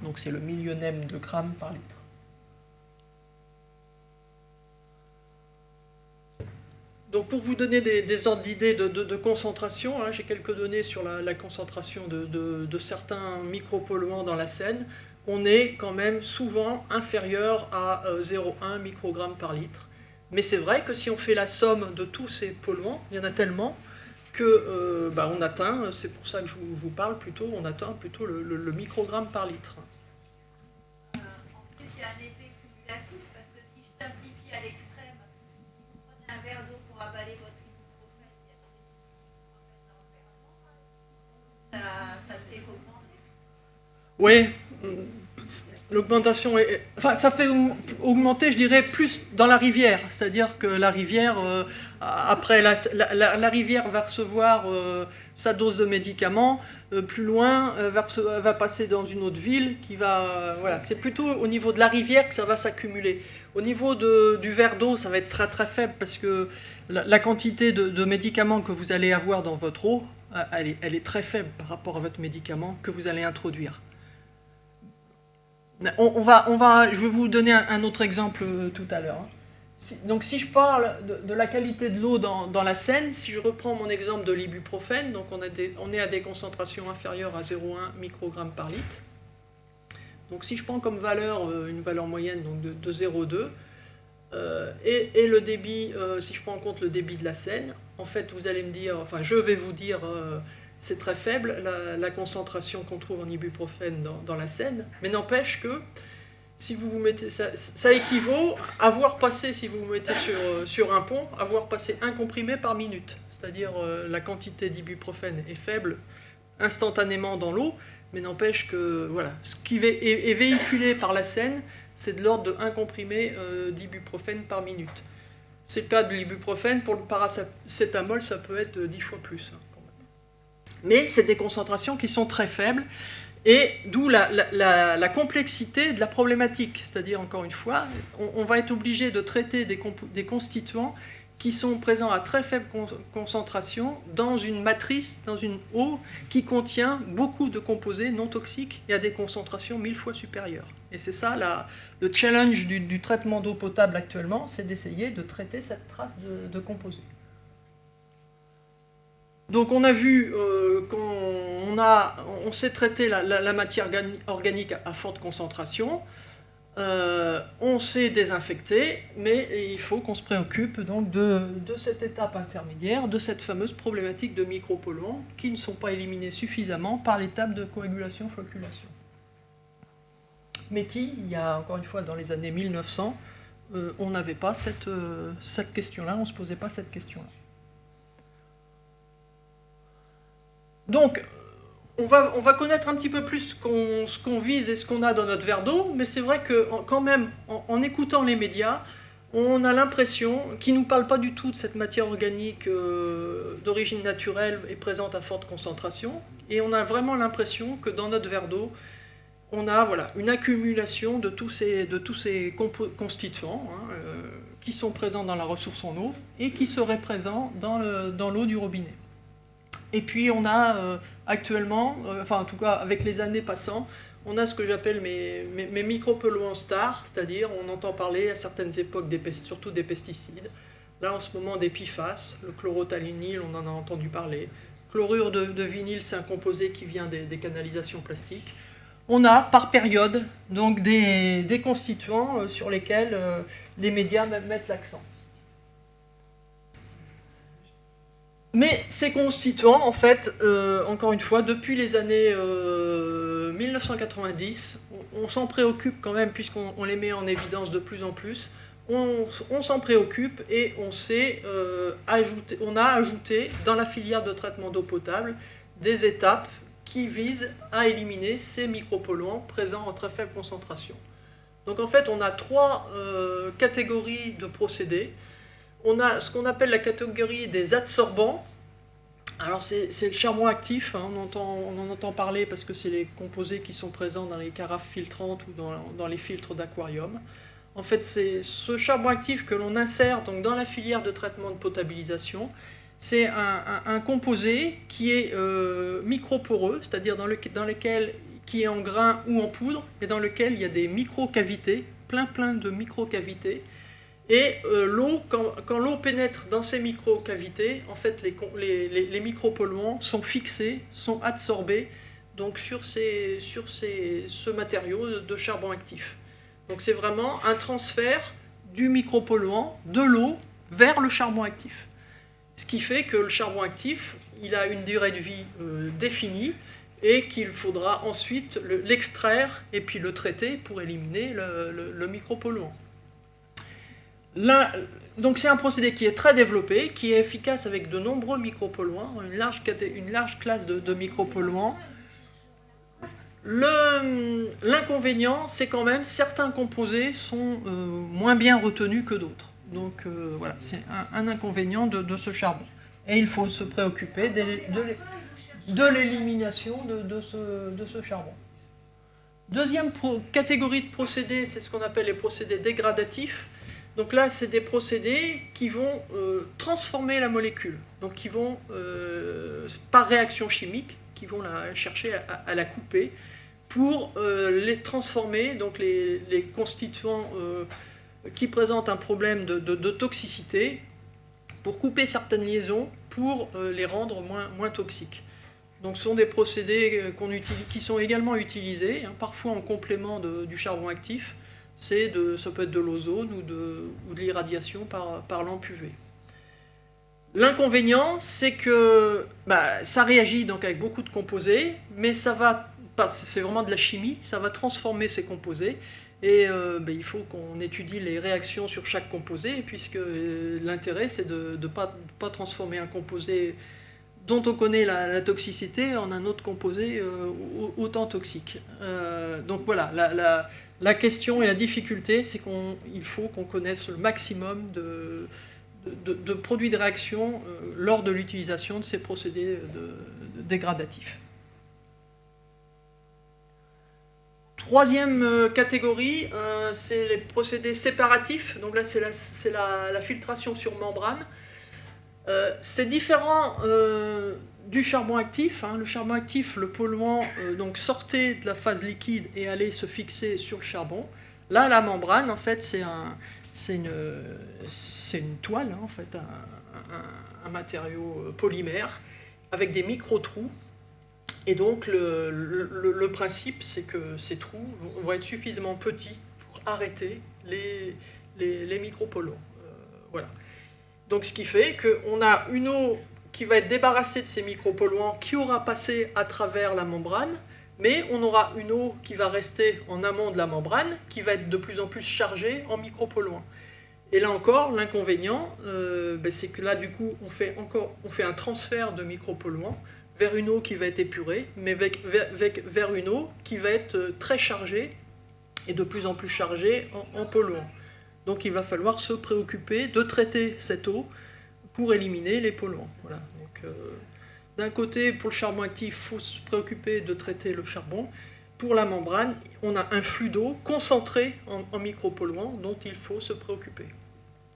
Donc c'est le millionième de gramme par litre. Donc pour vous donner des ordres d'idée de concentration, j'ai quelques données sur la concentration de certains micropolluants dans la Seine. On est quand même souvent inférieur à 0,1 microgramme par litre. Mais c'est vrai que si on fait la somme de tous ces polluants, il y en a tellement que on atteint, c'est pour ça que je vous parle plutôt, on atteint plutôt le microgramme par litre. En plus, il y a un effet cumulatif, parce que si je simplifie à l'extrême, si vous prenez un verre d'eau pour avaler votre ibuprofène, il y a des ibuprofènes dans le verre, ça ne fait qu'augmenter. Oui. L'augmentation ça fait augmenter, je dirais, plus dans la rivière. C'est-à-dire que la rivière, après, la rivière va recevoir sa dose de médicaments. Plus loin, va passer dans une autre ville qui va... c'est plutôt au niveau de la rivière que ça va s'accumuler. Au niveau du verre d'eau, ça va être très très faible parce que la quantité de médicaments que vous allez avoir dans votre eau, elle est très faible par rapport à votre médicament que vous allez introduire. Je vais vous donner un autre exemple tout à l'heure. Donc si je parle de la qualité de l'eau dans la Seine, si je reprends mon exemple de l'ibuprofène, donc on est à des concentrations inférieures à 0,1 microgramme par litre. Donc si je prends comme valeur une valeur moyenne donc de 0,2, et le débit, si je prends en compte le débit de la Seine, en fait, vous allez me dire, enfin, je vais vous dire, c'est très faible, la concentration qu'on trouve en ibuprofène dans la Seine, mais n'empêche que, si vous vous mettez, ça équivaut à voir passer, si vous vous mettez sur un pont, à voir passer 1 comprimé par minute. C'est-à-dire la quantité d'ibuprofène est faible instantanément dans l'eau, mais n'empêche que voilà, ce qui est véhiculé par la Seine, c'est de l'ordre de 1 comprimé d'ibuprofène par minute. C'est le cas de l'ibuprofène. Pour le paracétamol, ça peut être 10 fois plus. Hein, quand même. Mais c'est des concentrations qui sont très faibles, et d'où la complexité de la problématique. C'est-à-dire, encore une fois, on va être obligé de traiter des constituants qui sont présents à très faible concentration dans une matrice, dans une eau qui contient beaucoup de composés non toxiques et à des concentrations 1000 fois supérieures. Et c'est ça le challenge du traitement d'eau potable actuellement, c'est d'essayer de traiter cette trace de composés. Donc on a vu qu'on sait traiter la matière organique à forte concentration. On sait désinfecter, mais il faut qu'on se préoccupe donc de cette étape intermédiaire, de cette fameuse problématique de micropolluants qui ne sont pas éliminés suffisamment par l'étape de coagulation-flocculation. Mais qui, il y a encore une fois dans les années 1900, on n'avait pas cette question-là, on ne se posait pas cette question-là. Donc, on va connaître un petit peu plus ce qu'on vise et ce qu'on a dans notre verre d'eau, mais c'est vrai que quand même, en écoutant les médias, on a l'impression qu'ils ne nous parlent pas du tout de cette matière organique d'origine naturelle et présente à forte concentration, et on a vraiment l'impression que dans notre verre d'eau, on a une accumulation de tous ces constituants qui sont présents dans la ressource en eau et qui seraient présents dans l'eau du robinet. Et puis on a actuellement, enfin en tout cas avec les années passant, on a ce que j'appelle mes micropolluants stars, c'est-à-dire on entend parler à certaines époques surtout des pesticides. Là en ce moment des PFAS, le chlorothalonil, on en a entendu parler. Chlorure de vinyle, c'est un composé qui vient des canalisations plastiques. On a par période donc des constituants sur lesquels les médias mettent l'accent. Mais ces constituants, en fait, encore une fois, depuis les années 1990, on s'en préoccupe quand même, puisqu'on les met en évidence de plus en plus, on s'en préoccupe et on a ajouté dans la filière de traitement d'eau potable des étapes qui visent à éliminer ces micropolluants présents en très faible concentration. Donc en fait, on a 3 catégories de procédés. On a ce qu'on appelle la catégorie des adsorbants. Alors c'est le charbon actif, hein, on en entend parler parce que c'est les composés qui sont présents dans les carafes filtrantes ou dans les filtres d'aquarium. En fait, c'est ce charbon actif que l'on insère donc, dans la filière de traitement de potabilisation. C'est un composé qui est microporeux, c'est-à-dire qui est en grain ou en poudre, et dans lequel il y a des microcavités, plein de microcavités. Et l'eau, quand l'eau pénètre dans ces microcavités, en fait, les micropolluants sont fixés, sont adsorbés donc sur ce matériau de charbon actif. Donc c'est vraiment un transfert du micropolluant de l'eau vers le charbon actif. Ce qui fait que le charbon actif, il a une durée de vie définie et qu'il faudra ensuite l'extraire et puis le traiter pour éliminer le micropolluant. Donc c'est un procédé qui est très développé, qui est efficace avec de nombreux micropolluants, une large classe de micropolluants. L'inconvénient, c'est quand même certains composés sont moins bien retenus que d'autres. Donc voilà, c'est un inconvénient de ce charbon. Et il faut se préoccuper de l'élimination de ce charbon. Deuxième catégorie de procédés, c'est ce qu'on appelle les procédés dégradatifs. Donc là, c'est des procédés qui vont transformer la molécule, donc qui vont, par réaction chimique, qui vont chercher à la couper pour les transformer, donc les constituants qui présentent un problème de toxicité, pour couper certaines liaisons, pour les rendre moins toxiques. Donc ce sont des procédés qui sont également utilisés, hein, parfois en complément du charbon actif, ça peut être de l'ozone ou de l'irradiation par lampe UV. L'inconvénient, c'est que ça réagit donc avec beaucoup de composés, mais c'est vraiment de la chimie, ça va transformer ces composés, et il faut qu'on étudie les réactions sur chaque composé, puisque l'intérêt, c'est de ne pas transformer un composé dont on connaît la toxicité en un autre composé autant toxique. Donc voilà, la question et la difficulté, c'est qu'il faut qu'on connaisse le maximum de produits de réaction lors de l'utilisation de ces procédés dégradatifs. Troisième catégorie, c'est les procédés séparatifs. Donc là, c'est la filtration sur membrane. C'est différent du charbon actif. Le charbon actif, le polluant, donc sortait de la phase liquide et allait se fixer sur le charbon. Là, la membrane, en fait, c'est une toile, en fait, un matériau polymère avec des micro-trous. Et donc, le principe, c'est que ces trous vont être suffisamment petits pour arrêter les micropolluants. Voilà. Donc, ce qui fait qu'on a une eau qui va être débarrassée de ces micropolluants, qui aura passé à travers la membrane, mais on aura une eau qui va rester en amont de la membrane, qui va être de plus en plus chargée en micropolluants. Et là encore, l'inconvénient, c'est que là, du coup, on fait un transfert de micropolluants vers une eau qui va être épurée, mais vers une eau qui va être très chargée et de plus en plus chargée en polluants. Donc il va falloir se préoccuper de traiter cette eau pour éliminer les polluants. Voilà. Donc, d'un côté, pour le charbon actif, il faut se préoccuper de traiter le charbon. Pour la membrane, on a un flux d'eau concentré en micropolluants dont il faut se préoccuper.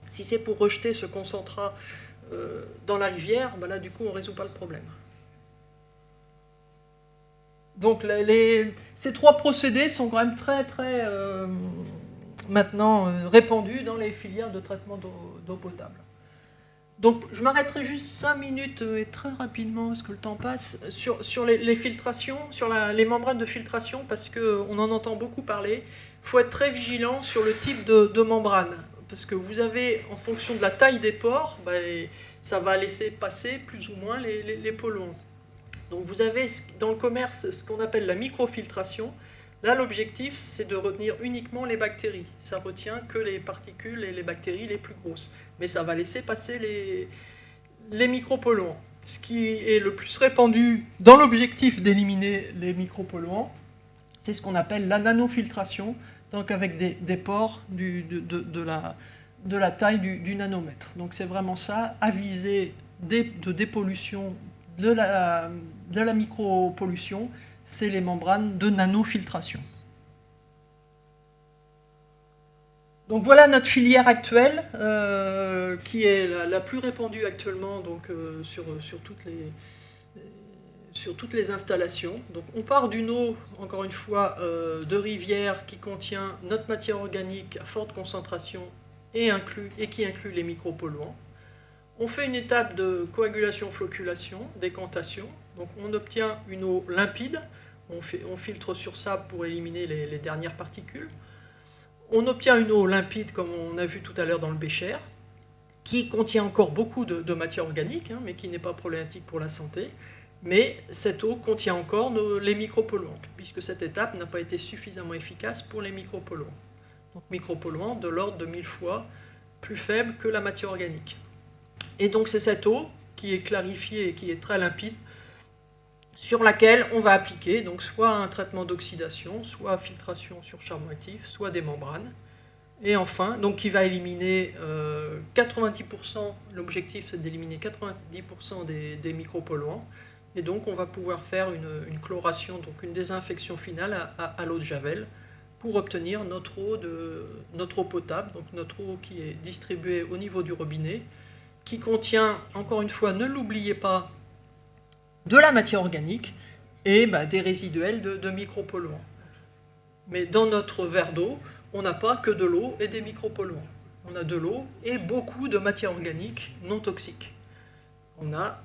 Si c'est pour rejeter ce concentrat dans la rivière, là du coup on ne résout pas le problème. Donc ces trois procédés sont quand même très très maintenant répandus dans les filières de traitement d'eau potable. Donc je m'arrêterai juste 5 minutes et très rapidement, parce que le temps passe, sur les filtrations, sur les membranes de filtration, parce qu'on en entend beaucoup parler. Il faut être très vigilant sur le type de membrane, parce que vous avez, en fonction de la taille des pores, ça va laisser passer plus ou moins les polluants. Donc vous avez dans le commerce ce qu'on appelle la microfiltration. Là, l'objectif, c'est de retenir uniquement les bactéries. Ça retient que les particules et les bactéries les plus grosses. Mais ça va laisser passer les micropolluants. Ce qui est le plus répandu dans l'objectif d'éliminer les micropolluants, c'est ce qu'on appelle la nanofiltration, donc avec des pores de la taille du nanomètre. Donc c'est vraiment ça, à viser de dépollution de la micropollution, c'est les membranes de nanofiltration. Donc voilà notre filière actuelle, qui est la plus répandue actuellement donc, sur toutes les installations. Donc on part d'une eau, encore une fois, de rivière qui contient notre matière organique à forte concentration et qui inclut les micropolluants. On fait une étape de coagulation-floculation, décantation. Donc on obtient une eau limpide, on filtre sur sable pour éliminer les dernières particules. On obtient une eau limpide, comme on a vu tout à l'heure dans le bécher, qui contient encore beaucoup de matière organique, mais qui n'est pas problématique pour la santé. Mais cette eau contient encore les micropolluants, puisque cette étape n'a pas été suffisamment efficace pour les micropolluants. Donc micropolluants de l'ordre de 1000 fois plus faibles que la matière organique. Et donc c'est cette eau qui est clarifiée et qui est très limpide, sur laquelle on va appliquer donc soit un traitement d'oxydation, soit filtration sur charbon actif, soit des membranes. Et enfin, donc qui va éliminer 90%, l'objectif c'est d'éliminer 90% des micropolluants. Et donc on va pouvoir faire une chloration, donc une désinfection finale à l'eau de Javel, pour obtenir notre eau potable, donc notre eau qui est distribuée au niveau du robinet, qui contient, encore une fois, ne l'oubliez pas, de la matière organique et des résiduels de micropolluants. Mais dans notre verre d'eau, on n'a pas que de l'eau et des micropolluants. On a de l'eau et beaucoup de matière organique non toxique. On a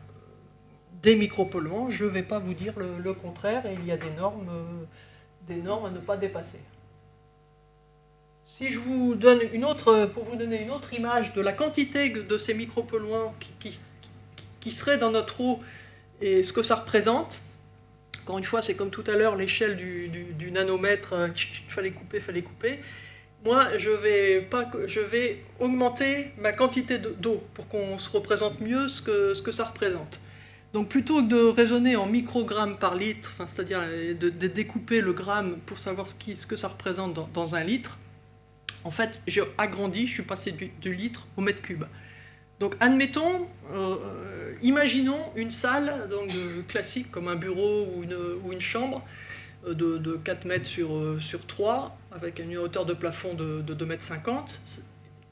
des micropolluants, je ne vais pas vous dire le contraire, et il y a des normes à ne pas dépasser. Si je vous donne pour vous donner une autre image de la quantité de ces micropolluants qui seraient dans notre eau et ce que ça représente, encore une fois, c'est comme tout à l'heure, l'échelle du nanomètre, fallait couper. Moi, je vais augmenter ma quantité d'eau pour qu'on se représente mieux ce que ça représente. Donc plutôt que de raisonner en microgrammes par litre, c'est-à-dire de découper le gramme pour savoir ce que ça représente dans un litre, en fait, j'ai agrandi, je suis passé du litre au mètre cube. Donc admettons, imaginons une salle donc, classique comme un bureau ou une chambre de 4 mètres sur 3 avec une hauteur de plafond de 2,50 mètres.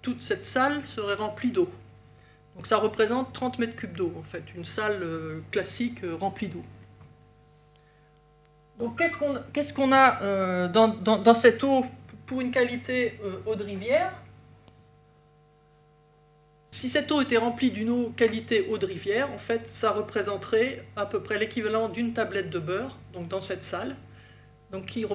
Toute cette salle serait remplie d'eau. Donc ça représente 30 mètres cubes d'eau, en fait, une salle classique remplie d'eau. Donc qu'est-ce qu'on a dans cette eau pour une qualité eau de rivière? Si cette eau était remplie d'une eau qualité eau de rivière, en fait, ça représenterait à peu près l'équivalent d'une tablette de beurre, donc dans cette salle, donc qui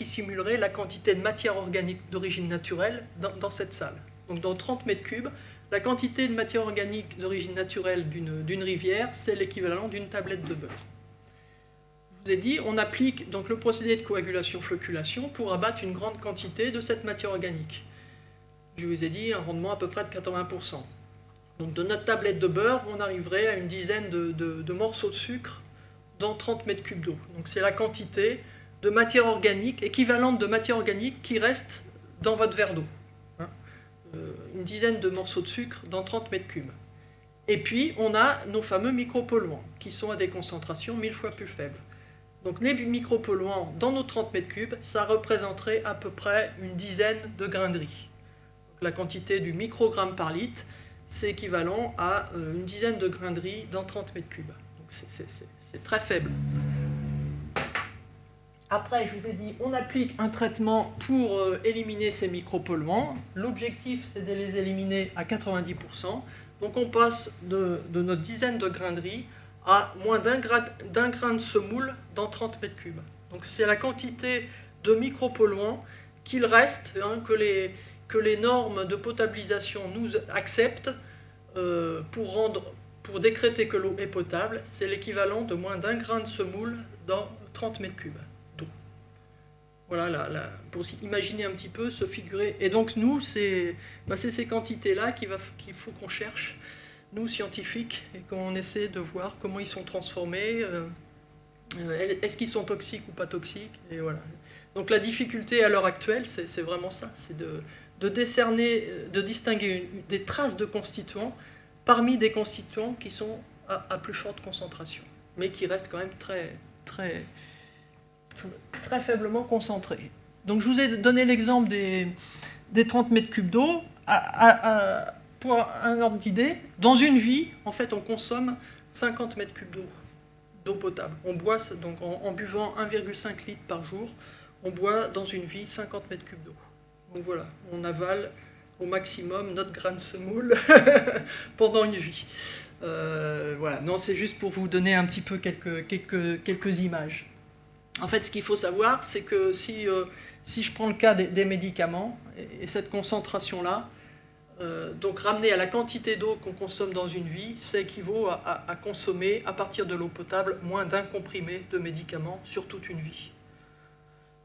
simulerait la quantité de matière organique d'origine naturelle dans cette salle. Donc dans 30 mètres cubes, la quantité de matière organique d'origine naturelle d'une rivière, c'est l'équivalent d'une tablette de beurre. Je vous ai dit, on applique donc le procédé de coagulation-flocculation pour abattre une grande quantité de cette matière organique. Je vous ai dit un rendement à peu près de 80%. Donc de notre tablette de beurre, on arriverait à une dizaine de morceaux de sucre dans 30 mètres cubes d'eau. Donc c'est la quantité de matière organique, équivalente de matière organique qui reste dans votre verre d'eau. Une dizaine de morceaux de sucre dans 30 mètres cubes. Et puis, on a nos fameux micropolluants, qui sont à des concentrations 1000 fois plus faibles. Donc les micropolluants dans nos 30 mètres cubes, ça représenterait à peu près une dizaine de grains de riz. Donc, la quantité du microgramme par litre, c'est équivalent à une dizaine de grains de riz dans 30 mètres cubes. Donc c'est très faible. Après, je vous ai dit, on applique un traitement pour éliminer ces micropolluants. L'objectif, c'est de les éliminer à 90%. Donc on passe de notre dizaine de grains de riz à moins d'un grain de semoule dans 30 mètres cubes. Donc c'est la quantité de micropolluants qu'il reste, que les normes de potabilisation nous acceptent pour décréter que l'eau est potable. C'est l'équivalent de moins d'un grain de semoule dans 30 mètres cubes. Voilà, pour imaginer un petit peu, se figurer. Et donc nous, c'est ces quantités-là qu'il faut qu'on cherche, nous scientifiques, et qu'on essaie de voir comment ils sont transformés, est-ce qu'ils sont toxiques ou pas toxiques, et voilà. Donc la difficulté à l'heure actuelle, c'est vraiment ça, c'est de décerner, de distinguer des traces de constituants parmi des constituants qui sont à plus forte concentration, mais qui restent quand même très faiblement concentré. Donc je vous ai donné l'exemple des 30 mètres cubes d'eau. Pour un ordre d'idée, dans une vie, en fait, on consomme 50 mètres cubes d'eau potable. On boit, donc en buvant 1,5 litre par jour, on boit dans une vie 50 mètres cubes d'eau. Donc voilà, on avale au maximum notre grain de semoule pendant une vie. Voilà, non, c'est juste pour vous donner un petit peu quelques images. En fait, ce qu'il faut savoir, c'est que si je prends le cas des médicaments, et cette concentration-là, donc ramener à la quantité d'eau qu'on consomme dans une vie, ça équivaut à consommer, à partir de l'eau potable, moins d'un comprimé de médicaments sur toute une vie.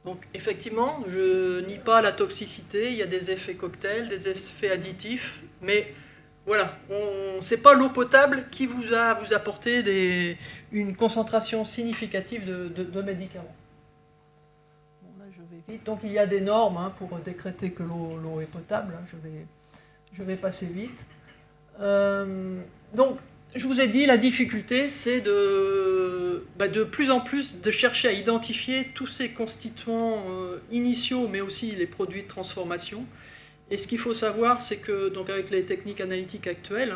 Donc effectivement, je nie pas la toxicité, il y a des effets cocktails, des effets additifs, mais voilà, ce n'est pas l'eau potable qui vous apporter une concentration significative de médicaments. Bon, là, je vais vite. Donc, il y a des normes pour décréter que l'eau est potable. Je vais passer vite. Donc, je vous ai dit, la difficulté, c'est de plus en plus de chercher à identifier tous ces constituants initiaux, mais aussi les produits de transformation. Et ce qu'il faut savoir, c'est que, donc avec les techniques analytiques actuelles,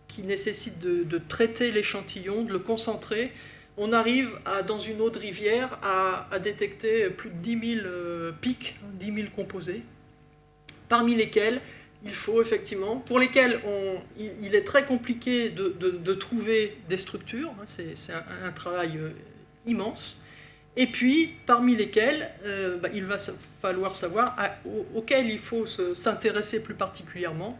qui nécessitent de traiter l'échantillon, de le concentrer, on arrive, dans une eau de rivière, à détecter plus de 10 000 pics, 10 000 composés, parmi lesquels il faut effectivement, pour lesquels il est très compliqué de trouver des structures, c'est un travail immense, et puis parmi lesquels il va falloir savoir auxquels il faut s'intéresser plus particulièrement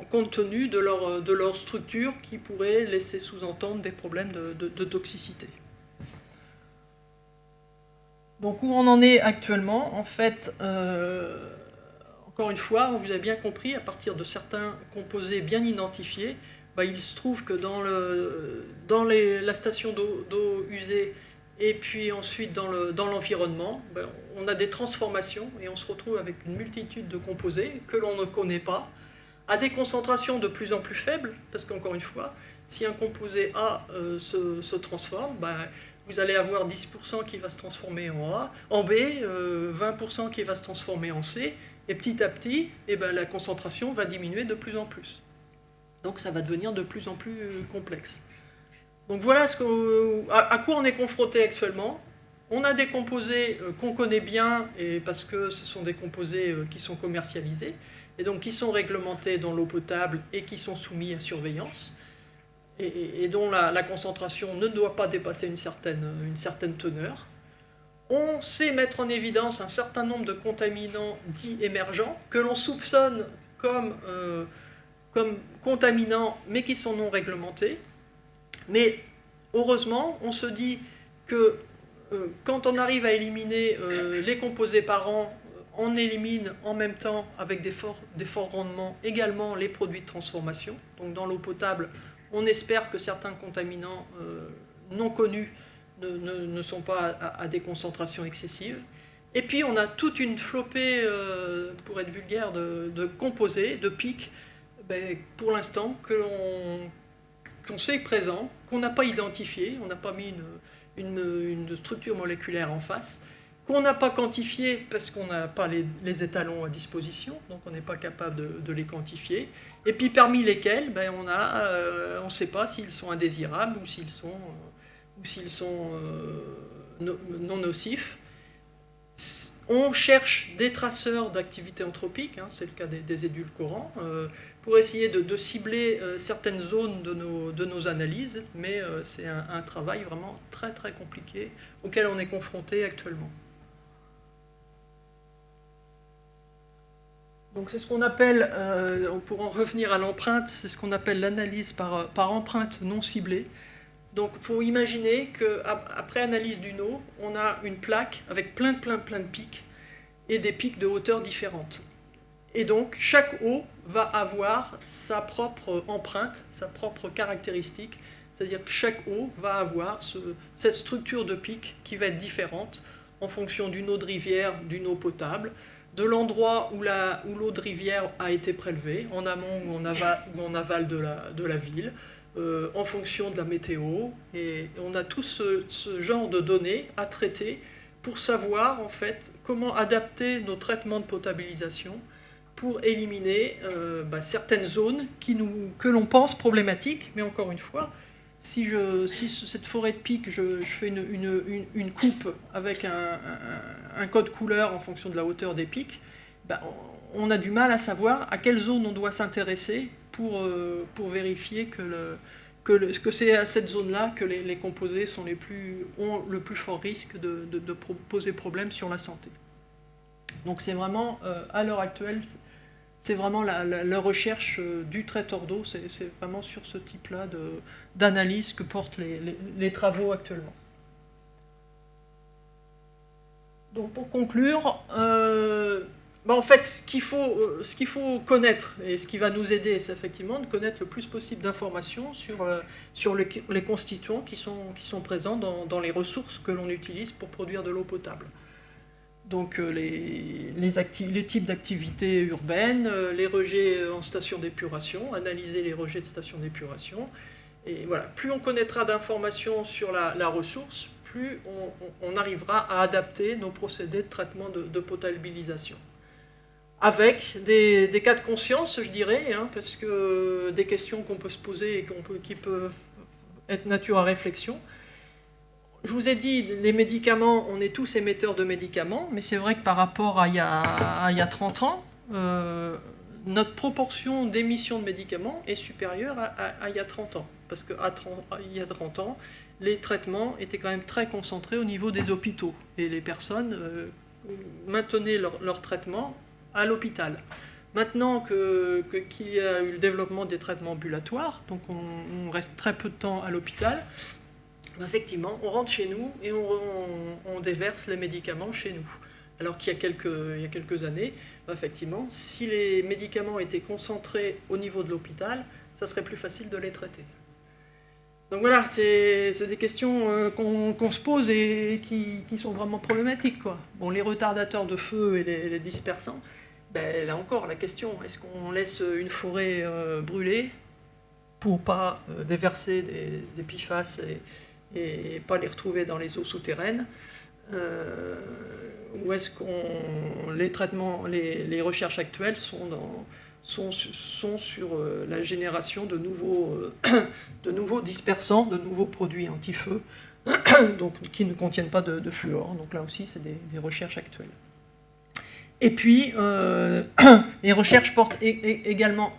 compte tenu de leur structure qui pourrait laisser sous-entendre des problèmes de toxicité. Donc où on en est actuellement, en fait, encore une fois, vous avez bien compris, à partir de certains composés bien identifiés, il se trouve que dans la station d'eau usée et puis ensuite dans l'environnement, on a des transformations et on se retrouve avec une multitude de composés que l'on ne connaît pas, à des concentrations de plus en plus faibles, parce qu'encore une fois, si un composé A se transforme, vous allez avoir 10% qui va se transformer en A, en B, 20% qui va se transformer en C, et petit à petit, la concentration va diminuer de plus en plus. Donc ça va devenir de plus en plus complexe. Donc voilà à quoi on est confronté actuellement. On a des composés qu'on connaît bien, et parce que ce sont des composés qui sont commercialisés, et donc qui sont réglementés dans l'eau potable et qui sont soumis à surveillance, et dont la concentration ne doit pas dépasser une certaine teneur. On sait mettre en évidence un certain nombre de contaminants dits émergents, que l'on soupçonne comme contaminants, mais qui sont non réglementés. Mais heureusement, on se dit que quand on arrive à éliminer les composés parents, on élimine en même temps, avec des forts rendements, également les produits de transformation. Donc dans l'eau potable, on espère que certains contaminants non connus ne sont pas à des concentrations excessives. Et puis on a toute une flopée, pour être vulgaire, de composés, de pics, pour l'instant, qu'on sait présent, qu'on n'a pas identifié, on n'a pas mis une structure moléculaire en face, qu'on n'a pas quantifié parce qu'on n'a pas les étalons à disposition, donc on n'est pas capable de les quantifier, et puis parmi lesquels on ne sait pas s'ils sont indésirables ou s'ils sont non nocifs. On cherche des traceurs d'activité anthropique, c'est le cas des édulcorants, pour essayer de cibler certaines zones de nos analyses, mais c'est un travail vraiment très très compliqué auquel on est confronté actuellement. Donc c'est ce qu'on appelle, pour en revenir à l'empreinte, c'est ce qu'on appelle l'analyse par empreinte non ciblée. Donc il faut imaginer qu'après analyse d'une eau, on a une plaque avec plein de pics, et des pics de hauteur différentes. Et donc chaque eau va avoir sa propre empreinte, sa propre caractéristique, c'est-à-dire que chaque eau va avoir cette structure de pic qui va être différente en fonction d'une eau de rivière, d'une eau potable, de l'endroit où l'eau de rivière a été prélevée, en amont ou en aval de la ville, en fonction de la météo, et on a tout ce genre de données à traiter pour savoir en fait comment adapter nos traitements de potabilisation pour éliminer certaines zones que l'on pense problématiques, mais encore une fois, si cette forêt de pics, je fais une coupe avec un code couleur en fonction de la hauteur des pics, on a du mal à savoir à quelle zone on doit s'intéresser pour vérifier que c'est à cette zone-là que les composés ont le plus fort risque de poser problème sur la santé. Donc c'est vraiment, à l'heure actuelle, c'est vraiment la recherche du traiteur d'eau, c'est vraiment sur ce type-là d'analyse que portent les travaux actuellement. Donc pour conclure, en fait, ce qu'il faut connaître, et ce qui va nous aider, c'est effectivement de connaître le plus possible d'informations sur les constituants qui sont présents dans les ressources que l'on utilise pour produire de l'eau potable. Donc les types d'activités urbaines, les rejets en station d'épuration, analyser les rejets de station d'épuration. Et voilà, plus on connaîtra d'informations sur la ressource, plus on arrivera à adapter nos procédés de traitement de potabilisation. Avec des cas de conscience, je dirais, parce que des questions qu'on peut se poser et qui peuvent être nature à réflexion. Je vous ai dit, les médicaments, on est tous émetteurs de médicaments, mais c'est vrai que par rapport à il y a 30 ans, notre proportion d'émission de médicaments est supérieure à il y a 30 ans. Parce qu'il y a 30 ans, les traitements étaient quand même très concentrés au niveau des hôpitaux. Et les personnes maintenaient leur traitement à l'hôpital. Maintenant qu'il y a eu le développement des traitements ambulatoires, donc on reste très peu de temps à l'hôpital, effectivement, on rentre chez nous et on déverse les médicaments chez nous. Alors qu'il y a quelques années, effectivement, si les médicaments étaient concentrés au niveau de l'hôpital, ça serait plus facile de les traiter. Donc voilà, c'est des questions qu'on se pose et qui sont vraiment problématiques, quoi. Bon, les retardateurs de feu et les dispersants, ben, là encore, la question, est-ce qu'on laisse une forêt brûler pour pas déverser des PFAS et pas les retrouver dans les eaux souterraines, ou est-ce qu'on les traitements, les recherches actuelles sont sur la génération de nouveaux dispersants, de nouveaux produits anti-feu, donc qui ne contiennent pas de fluor. Donc là aussi, c'est des recherches actuelles. Et puis, les recherches portent également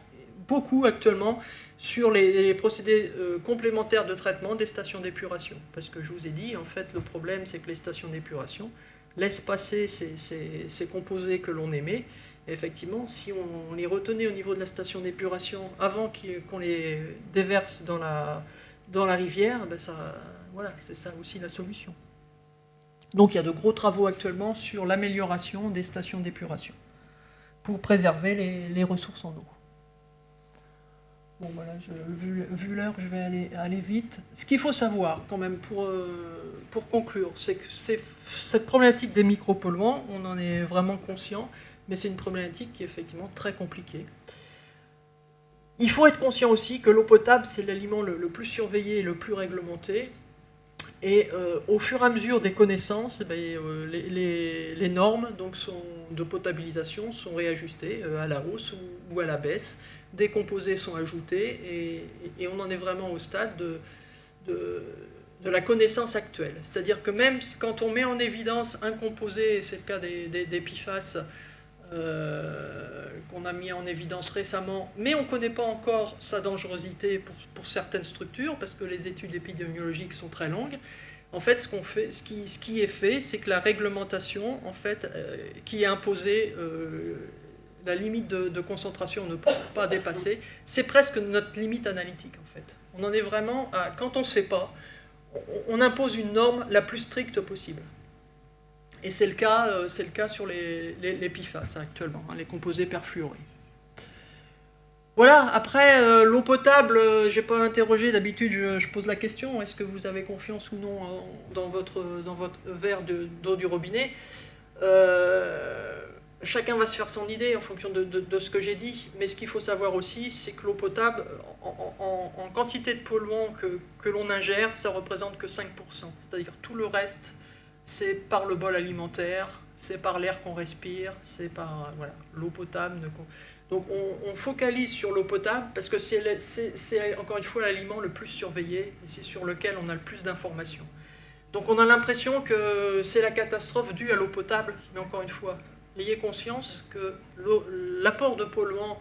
beaucoup actuellement sur les procédés complémentaires de traitement des stations d'épuration. Parce que je vous ai dit, en fait, le problème, c'est que les stations d'épuration laissent passer ces composés que l'on émet. Et effectivement, si on les retenait au niveau de la station d'épuration avant qu'on les déverse dans la rivière, ben voilà, c'est ça aussi la solution. Donc il y a de gros travaux actuellement sur l'amélioration des stations d'épuration pour préserver les ressources en eau. Bon voilà, vu l'heure, je vais aller vite. Ce qu'il faut savoir quand même pour conclure, c'est que cette problématique des micropolluants, on en est vraiment conscient, mais c'est une problématique qui est effectivement très compliquée. Il faut être conscient aussi que l'eau potable, c'est l'aliment le plus surveillé et le plus réglementé. Et au fur et à mesure des connaissances, les normes donc, de potabilisation sont réajustées à la hausse ou à la baisse. Des composés sont ajoutés et on en est vraiment au stade de la connaissance actuelle. C'est-à-dire que même quand on met en évidence un composé, et c'est le cas des PFAS qu'on a mis en évidence récemment, mais on ne connaît pas encore sa dangerosité pour certaines structures, parce que les études épidémiologiques sont très longues. En fait, ce qui est fait, c'est que la réglementation, en fait, qui est imposée, la limite de concentration ne peut pas dépasser, c'est presque notre limite analytique, en fait. On en est vraiment à, quand on ne sait pas, on impose une norme la plus stricte possible. Et c'est le cas sur les PFAS actuellement, les composés perfluorés. Voilà, après, l'eau potable, je n'ai pas interrogé, d'habitude je pose la question, est-ce que vous avez confiance ou non dans votre verre d'eau du robinet ? Chacun va se faire son idée en fonction de ce que j'ai dit, mais ce qu'il faut savoir aussi, c'est que l'eau potable, en quantité de polluants que l'on ingère, ça ne représente que 5%. C'est-à-dire tout le reste, c'est par le bol alimentaire, c'est par l'air qu'on respire, c'est par l'eau potable. Donc on focalise sur l'eau potable parce que c'est encore une fois l'aliment le plus surveillé et c'est sur lequel on a le plus d'informations. Donc on a l'impression que c'est la catastrophe due à l'eau potable, mais encore une fois, ayez conscience que l'apport de polluants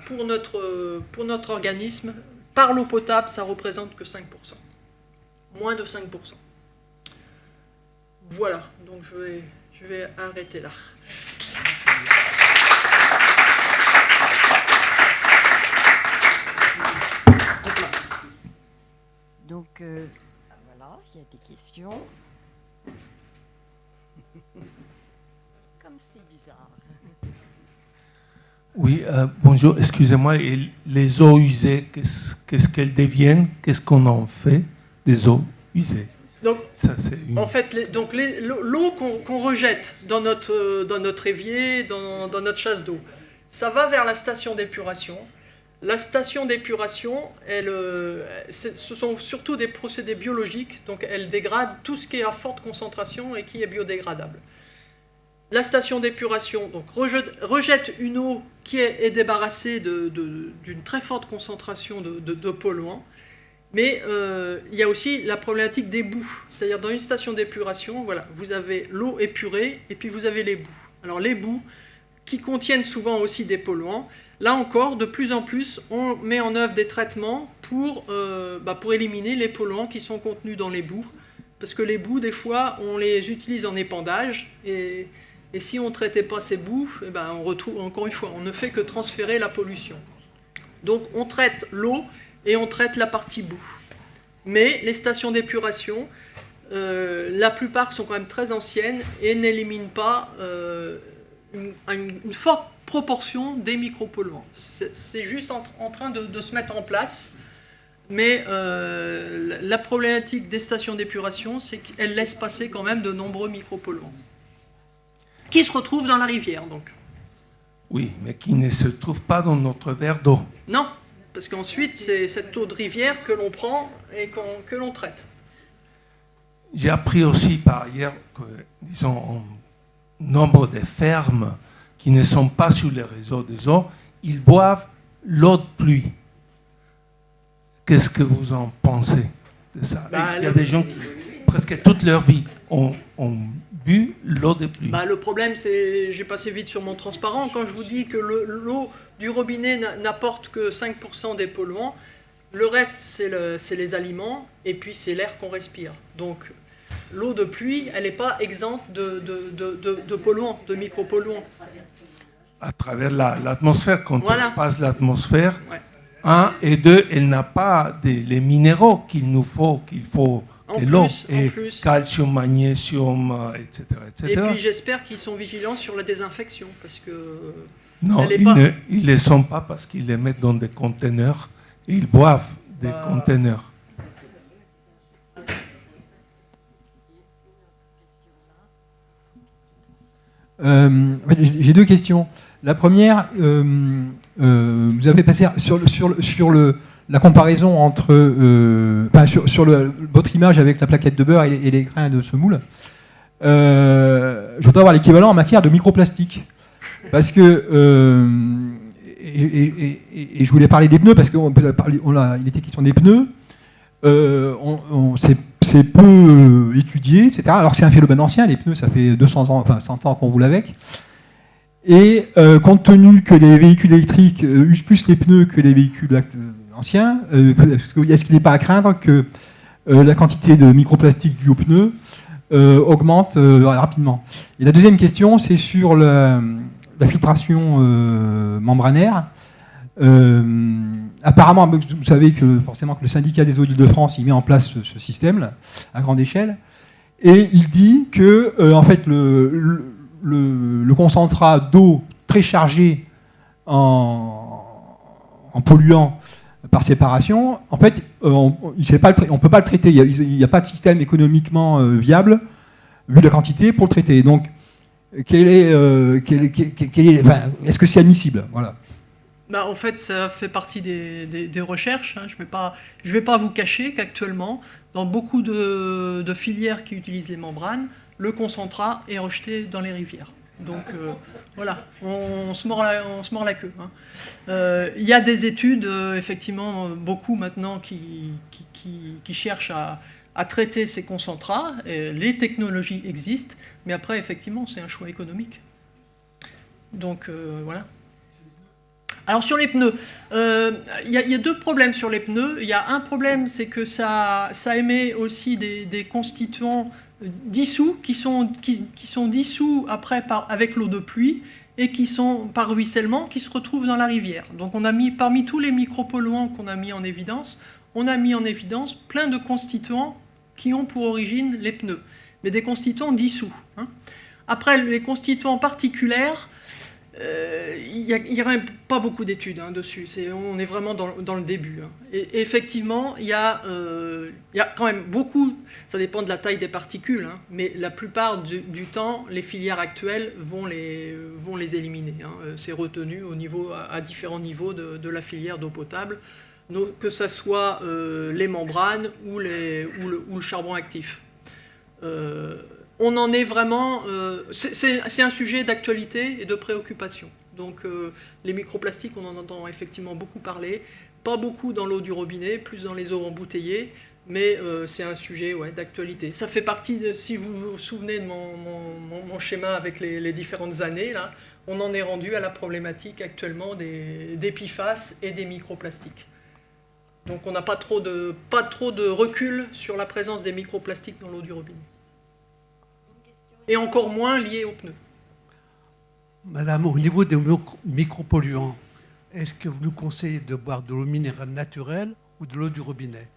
pour notre organisme, par l'eau potable, ça ne représente que 5%. Moins de 5%. Voilà, donc je vais arrêter là. Donc, voilà, il y a des questions. Comme c'est bizarre. Oui, bonjour, excusez-moi, et les eaux usées, qu'est-ce qu'elles deviennent? Qu'est-ce qu'on en fait des eaux usées? Donc, en fait, l'eau qu'on rejette dans notre évier, dans notre chasse d'eau, ça va vers la station d'épuration. La station d'épuration, ce sont surtout des procédés biologiques, donc elle dégrade tout ce qui est à forte concentration et qui est biodégradable. La station d'épuration donc, rejette une eau qui est débarrassée d'une très forte concentration de polluants, mais il y a aussi la problématique des boues. C'est-à-dire dans une station d'épuration, voilà, vous avez l'eau épurée et puis vous avez les boues. Alors les boues, qui contiennent souvent aussi des polluants. Là encore, de plus en plus, on met en œuvre des traitements pour éliminer les polluants qui sont contenus dans les boues. Parce que les boues, des fois, on les utilise en épandage. Et si on ne traitait pas ces boues, on retrouve, encore une fois, on ne fait que transférer la pollution. Donc on traite l'eau et on traite la partie boue. Mais les stations d'épuration, la plupart sont quand même très anciennes et n'éliminent pas une forte proportion des micropolluants. C'est juste en train de se mettre en place. Mais la problématique des stations d'épuration, c'est qu'elles laissent passer quand même de nombreux micropolluants qui se retrouvent dans la rivière, donc. Oui, mais qui ne se trouvent pas dans notre verre d'eau. Non, parce qu'ensuite, c'est cette eau de rivière que l'on prend et que l'on traite. J'ai appris aussi par ailleurs que, disons, un nombre de fermes qui ne sont pas sur les réseaux des eaux, ils boivent l'eau de pluie. Qu'est-ce que vous en pensez de ça? Il y a des gens qui, presque toute leur vie, ont bu l'eau de pluie. Le problème, c'est, j'ai passé vite sur mon transparent, quand je vous dis que l'eau du robinet n'apporte que 5% des polluants, le reste, c'est les aliments, et puis c'est l'air qu'on respire. Donc, l'eau de pluie, elle n'est pas exempte de polluants, de micropolluants. À travers l'atmosphère, quand Voilà. on passe l'atmosphère, Ouais. 1 et 2, elle n'a pas les minéraux qu'il faut En de l'eau, plus, et en plus. calcium, magnésium, etc., etc. Et puis j'espère qu'ils sont vigilants sur la désinfection, parce que... Non, elle est pas- ils ne les sont pas parce qu'ils les mettent dans des conteneurs et ils boivent des conteneurs. J'ai deux questions. La première, vous avez passé sur la comparaison entre votre image avec la plaquette de beurre et les grains de semoule. Je voudrais avoir l'équivalent en matière de microplastique. Parce que, et je voulais parler des pneus, parce qu'il était question des pneus. C'est peu étudié, etc. Alors que c'est un phénomène ancien, les pneus, ça fait 200 ans, enfin 100 ans qu'on roule avec. Et compte tenu que les véhicules électriques usent plus les pneus que les véhicules anciens, est-ce qu'il n'est pas à craindre que la quantité de microplastique due aux pneus augmente rapidement? Et la deuxième question, c'est sur la filtration membranaire. Apparemment, vous savez que forcément que le syndicat des eaux d'Île-de-France il met en place ce système à grande échelle, et il dit que en fait le concentrat d'eau très chargé en polluants par séparation, en fait, on ne peut pas le traiter. Il n'y a pas de système économiquement viable vu la quantité pour le traiter. Donc, est-ce que c'est admissible? Voilà. En fait, ça fait partie des recherches. Je ne vais pas vous cacher qu'actuellement, dans beaucoup de filières qui utilisent les membranes, le concentrat est rejeté dans les rivières. Donc voilà, on se mord la queue. Il y a des études, effectivement, beaucoup maintenant qui cherchent à traiter ces concentrats. Et les technologies existent, mais après, effectivement, c'est un choix économique. Donc voilà. Alors sur les pneus, il y a deux problèmes sur les pneus. Il y a un problème, c'est que ça émet aussi des constituants dissous qui sont dissous après avec l'eau de pluie et qui sont par ruissellement qui se retrouvent dans la rivière. Donc on a mis parmi tous les micropolluants qu'on a mis en évidence, on a mis en évidence plein de constituants qui ont pour origine les pneus, mais des constituants dissous. Après les constituants particuliers, il n'y a pas beaucoup d'études dessus. On est vraiment dans le début. Et effectivement, il y a quand même beaucoup, ça dépend de la taille des particules, mais la plupart du temps, les filières actuelles vont les éliminer. C'est retenu à différents niveaux de la filière d'eau potable, que ce soit les membranes ou le charbon actif. On en est vraiment... c'est un sujet d'actualité et de préoccupation. Donc les microplastiques, on en entend effectivement beaucoup parler. Pas beaucoup dans l'eau du robinet, plus dans les eaux embouteillées, mais c'est un sujet d'actualité. Ça fait partie, si vous vous souvenez de mon schéma avec les différentes années, là, on en est rendu à la problématique actuellement des PFAS et des microplastiques. Donc on n'a pas trop de recul sur la présence des microplastiques dans l'eau du robinet. Et encore moins liés aux pneus. Madame, au niveau des micropolluants, est-ce que vous nous conseillez de boire de l'eau minérale naturelle ou de l'eau du robinet?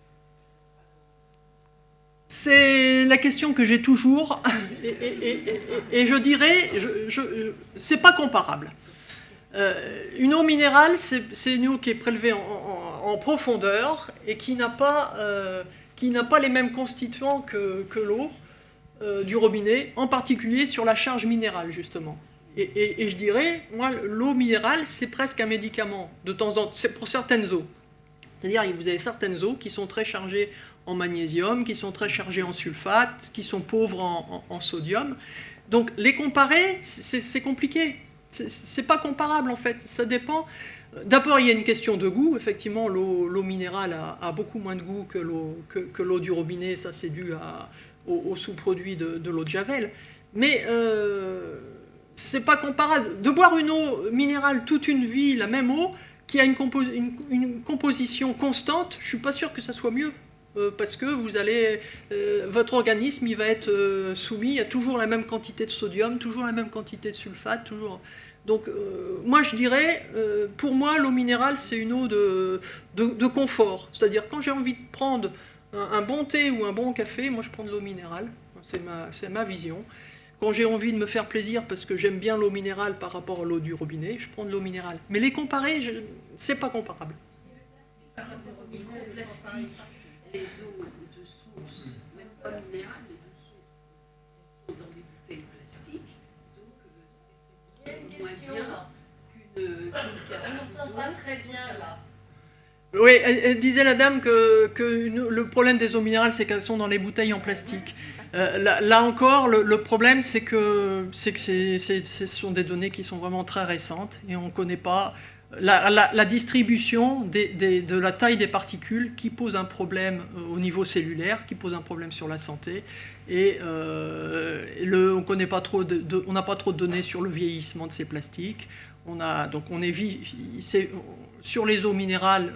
C'est la question que j'ai toujours, et je dirais, c'est pas comparable. Une eau minérale, c'est une eau qui est prélevée en profondeur et qui n'a pas les mêmes constituants que l'eau du robinet, en particulier sur la charge minérale, justement. Et je dirais, moi, l'eau minérale, c'est presque un médicament, de temps en temps, c'est pour certaines eaux. C'est-à-dire que vous avez certaines eaux qui sont très chargées en magnésium, qui sont très chargées en sulfate, qui sont pauvres en sodium. Donc les comparer, c'est compliqué. C'est pas comparable en fait, ça dépend. D'abord, il y a une question de goût. Effectivement, l'eau minérale a beaucoup moins de goût que l'eau du robinet. Ça, c'est dû aux sous-produits de l'eau de Javel. Mais c'est pas comparable. De boire une eau minérale toute une vie, la même eau, qui a une composition constante, je suis pas sûr que ça soit mieux. Parce que votre organisme il va être soumis à toujours la même quantité de sodium, toujours la même quantité de sulfate, toujours. Donc moi je dirais, pour moi l'eau minérale c'est une eau de confort. C'est-à-dire quand j'ai envie de prendre un bon thé ou un bon café, moi je prends de l'eau minérale, c'est ma vision. Quand j'ai envie de me faire plaisir parce que j'aime bien l'eau minérale par rapport à l'eau du robinet, je prends de l'eau minérale. Mais les comparer, c'est pas comparable. Par rapport aux microplastiques, les eaux de source, même pas minérales, mais de source, elles sont dans des bouteilles plastiques, donc c'est moins bien qu'une carafe d'eau. Pas très bien là. Oui, elle disait la dame que le problème des eaux minérales, c'est qu'elles sont dans les bouteilles en plastique. Là encore, le problème, c'est que ce sont des données qui sont vraiment très récentes et on ne connaît pas la distribution de la taille des particules qui pose un problème au niveau cellulaire, qui pose un problème sur la santé. Et on n'a pas trop de données sur le vieillissement de ces plastiques. Sur les eaux minérales,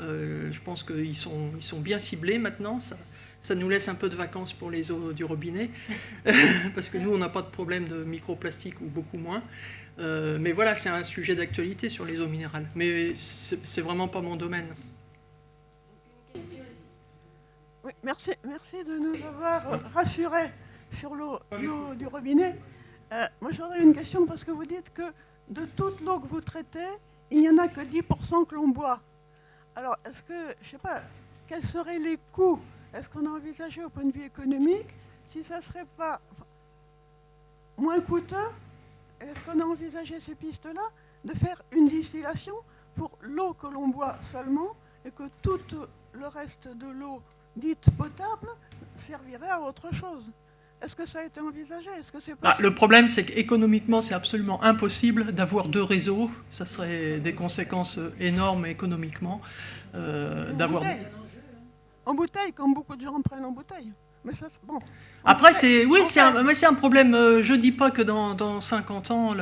je pense qu'ils sont bien ciblés maintenant. Ça nous laisse un peu de vacances pour les eaux du robinet, parce que nous, on n'a pas de problème de microplastique ou beaucoup moins. Mais voilà, c'est un sujet d'actualité sur les eaux minérales. Mais c'est vraiment pas mon domaine. Oui, merci de nous avoir rassurés sur l'eau du robinet. Moi, j'aurais une question parce que vous dites que de toute l'eau que vous traitez, il n'y en a que 10% que l'on boit. Alors, est-ce que, je ne sais pas, quels seraient les coûts? Est-ce qu'on a envisagé au point de vue économique si ça ne serait pas moins coûteux? Est-ce qu'on a envisagé ces pistes-là de faire une distillation pour l'eau que l'on boit seulement et que tout le reste de l'eau dite potable servirait à autre chose? Est-ce que ça a été envisagé? Est-ce que c'est possible? Le problème, c'est qu'économiquement, c'est absolument impossible d'avoir deux réseaux. Ça serait des conséquences énormes économiquement. En bouteille, comme beaucoup de gens prennent en bouteille. Mais ça, bon. Après, c'est un problème. Je ne dis pas que dans 50 ans,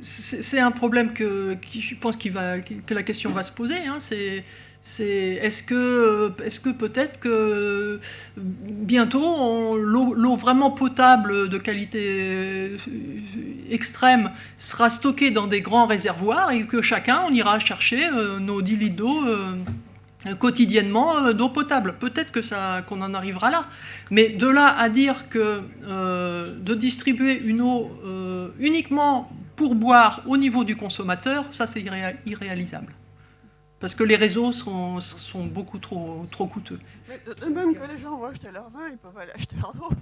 c'est un problème je pense que la question va se poser. Hein. Est-ce que peut-être que bientôt l'eau vraiment potable de qualité extrême sera stockée dans des grands réservoirs et que chacun on ira chercher nos 10 litres d'eau quotidiennement d'eau potable. Peut-être qu'on en arrivera là. Mais de là à dire que de distribuer une eau uniquement pour boire au niveau du consommateur, ça c'est irréalisable. Parce que les réseaux sont beaucoup trop coûteux. Mais de même que les gens vont acheter leur vin, ils peuvent aller acheter leur eau.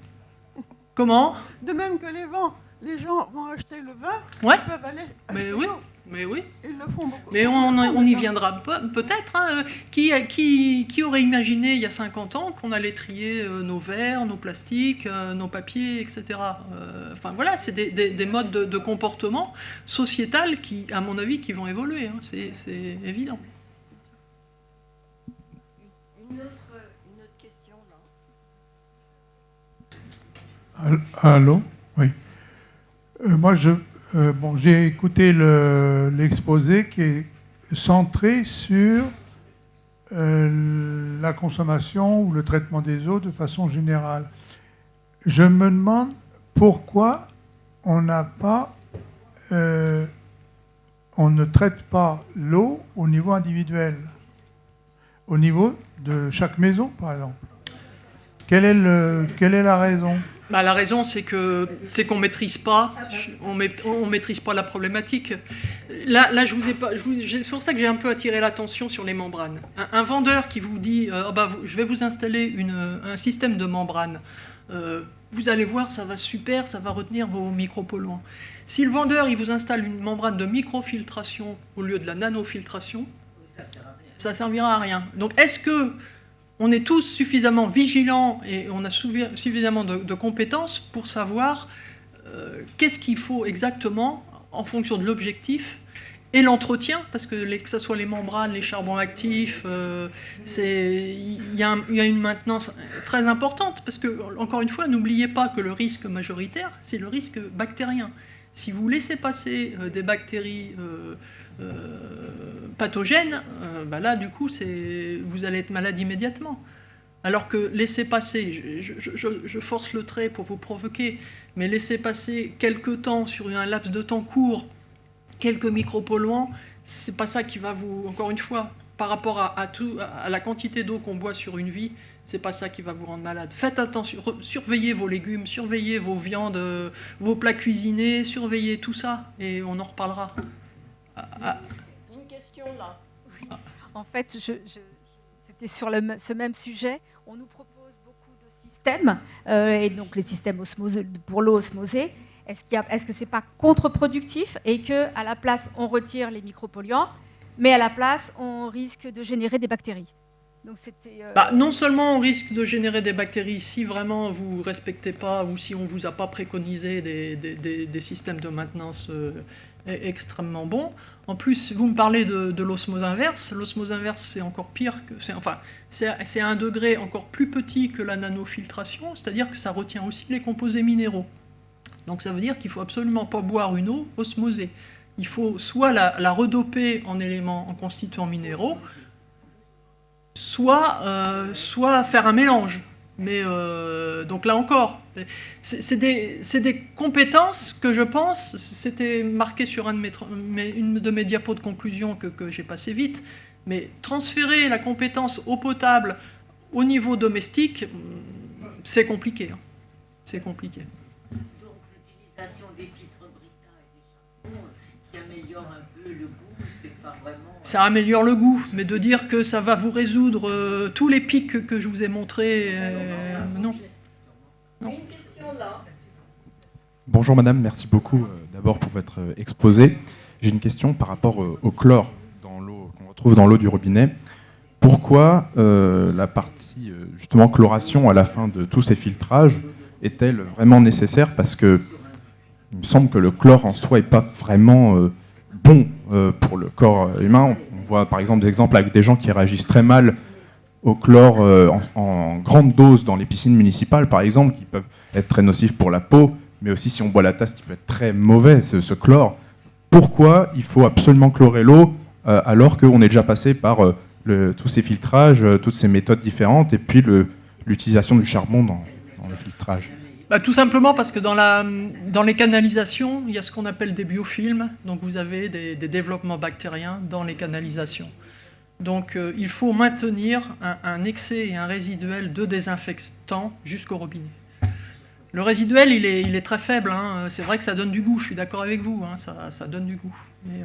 Comment? De même que les gens vont acheter le vin, ouais. Ils peuvent aller acheter l'eau. Mais oui. Ils le font beaucoup. Mais on y viendra peut-être. Hein. Qui aurait imaginé il y a 50 ans qu'on allait trier nos verres, nos plastiques, nos papiers, etc. Enfin voilà, c'est des modes de comportement sociétal qui, à mon avis, qui vont évoluer. Hein. C'est évident. Une autre question là. Allô? Oui. Moi, Bon, j'ai écouté l'exposé qui est centré sur la consommation ou le traitement des eaux de façon générale. Je me demande pourquoi on n'a pas, on ne traite pas l'eau au niveau individuel, au niveau de chaque maison, par exemple. Quelle est la raison ? Bah, la raison, c'est qu'on maîtrise pas, on maîtrise pas la problématique. Là, c'est pour ça que j'ai un peu attiré l'attention sur les membranes. Un vendeur qui vous dit, je vais vous installer un système de membrane. Vous allez voir, ça va super, ça va retenir vos micropolluants. Si le vendeur il vous installe une membrane de microfiltration au lieu de la nanofiltration, ça servira à rien. Donc, est-ce que on est tous suffisamment vigilants et on a suffisamment de compétences pour savoir qu'est-ce qu'il faut exactement en fonction de l'objectif et l'entretien, parce que ce soit les membranes, les charbons actifs, il y a une maintenance très importante, parce que, encore une fois, n'oubliez pas que le risque majoritaire, c'est le risque bactérien. Si vous laissez passer des bactéries pathogènes, là, du coup, vous allez être malade immédiatement. Alors que laisser passer, je force le trait pour vous provoquer, mais laisser passer quelques temps sur un laps de temps court, quelques micropolluants, c'est pas ça qui va vous, encore une fois, par rapport à la quantité d'eau qu'on boit sur une vie, c'est pas ça qui va vous rendre malade. Faites attention, surveillez vos légumes, surveillez vos viandes, vos plats cuisinés, surveillez tout ça, et on en reparlera. Une question là. Oui. En fait, c'était sur ce même sujet. On nous propose beaucoup de systèmes, et donc les systèmes pour l'eau osmosée. Est-ce que c'est pas contre-productif et qu'à la place, on retire les micropolluants, mais à la place, on risque de générer des bactéries? Donc non seulement on risque de générer des bactéries si vraiment vous ne respectez pas ou si on ne vous a pas préconisé des systèmes de maintenance extrêmement bons. En plus, vous me parlez de l'osmose inverse. L'osmose inverse, c'est encore pire c'est à un degré encore plus petit que la nanofiltration, c'est-à-dire que ça retient aussi les composés minéraux. Donc ça veut dire qu'il ne faut absolument pas boire une eau osmosée. Il faut soit la redoper en éléments, en constituants minéraux, soit faire un mélange. Mais donc là encore, c'est des compétences que je pense, c'était marqué sur une de mes diapos de conclusion que j'ai passé vite, mais transférer la compétence eau potable au niveau domestique, c'est compliqué. Hein. C'est compliqué. Donc l'utilisation des filtres Brita et des charbons qui améliorent un peu le goût, c'est pas vraiment... Ça améliore le goût, mais de dire que ça va vous résoudre tous les pics que je vous ai montrés, non. Une question là. Bonjour madame, merci beaucoup d'abord pour votre exposé. J'ai une question par rapport au chlore dans l'eau qu'on retrouve dans l'eau du robinet. Pourquoi la partie justement chloration à la fin de tous ces filtrages est-elle vraiment nécessaire? Parce que il me semble que le chlore en soi n'est pas vraiment bon pour le corps humain. On voit par exemple des exemples avec des gens qui réagissent très mal au chlore en grande dose dans les piscines municipales, par exemple, qui peuvent être très nocifs pour la peau, mais aussi si on boit la tasse, qui peut être très mauvais, ce chlore. Pourquoi il faut absolument chlorer l'eau alors qu'on est déjà passé par tous ces filtrages, toutes ces méthodes différentes, et puis l'utilisation du charbon dans le filtrage? Tout simplement parce que dans les canalisations, il y a ce qu'on appelle des biofilms, donc vous avez des développements bactériens dans les canalisations. Donc il faut maintenir un excès et un résiduel de désinfectant jusqu'au robinet. Le résiduel, il est très faible, hein. C'est vrai que ça donne du goût, je suis d'accord avec vous, hein. Ça donne du goût. Mais,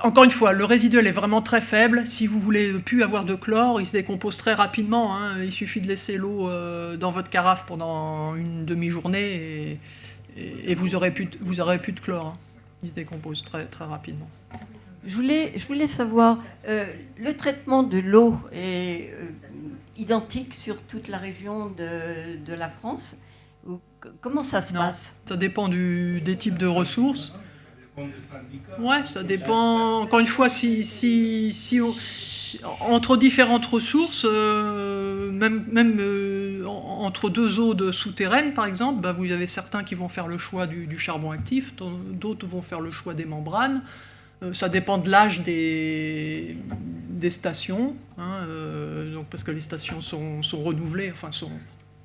encore une fois, le résiduel est vraiment très faible. Si vous voulez plus avoir de chlore, il se décompose très rapidement, hein. Il suffit de laisser l'eau dans votre carafe pendant une demi-journée et vous aurez plus de chlore, hein. Il se décompose très, très rapidement. Je voulais savoir, le traitement de l'eau est identique sur toute la région de la France? Comment ça se passe? Ça dépend des types de ressources. Ouais, ça dépend. Encore une fois, entre différentes ressources, même entre deux eaux souterraines, par exemple, bah, vous avez certains qui vont faire le choix du charbon actif, d'autres vont faire le choix des membranes. Ça dépend de l'âge des stations, hein, donc parce que les stations sont renouvelées, enfin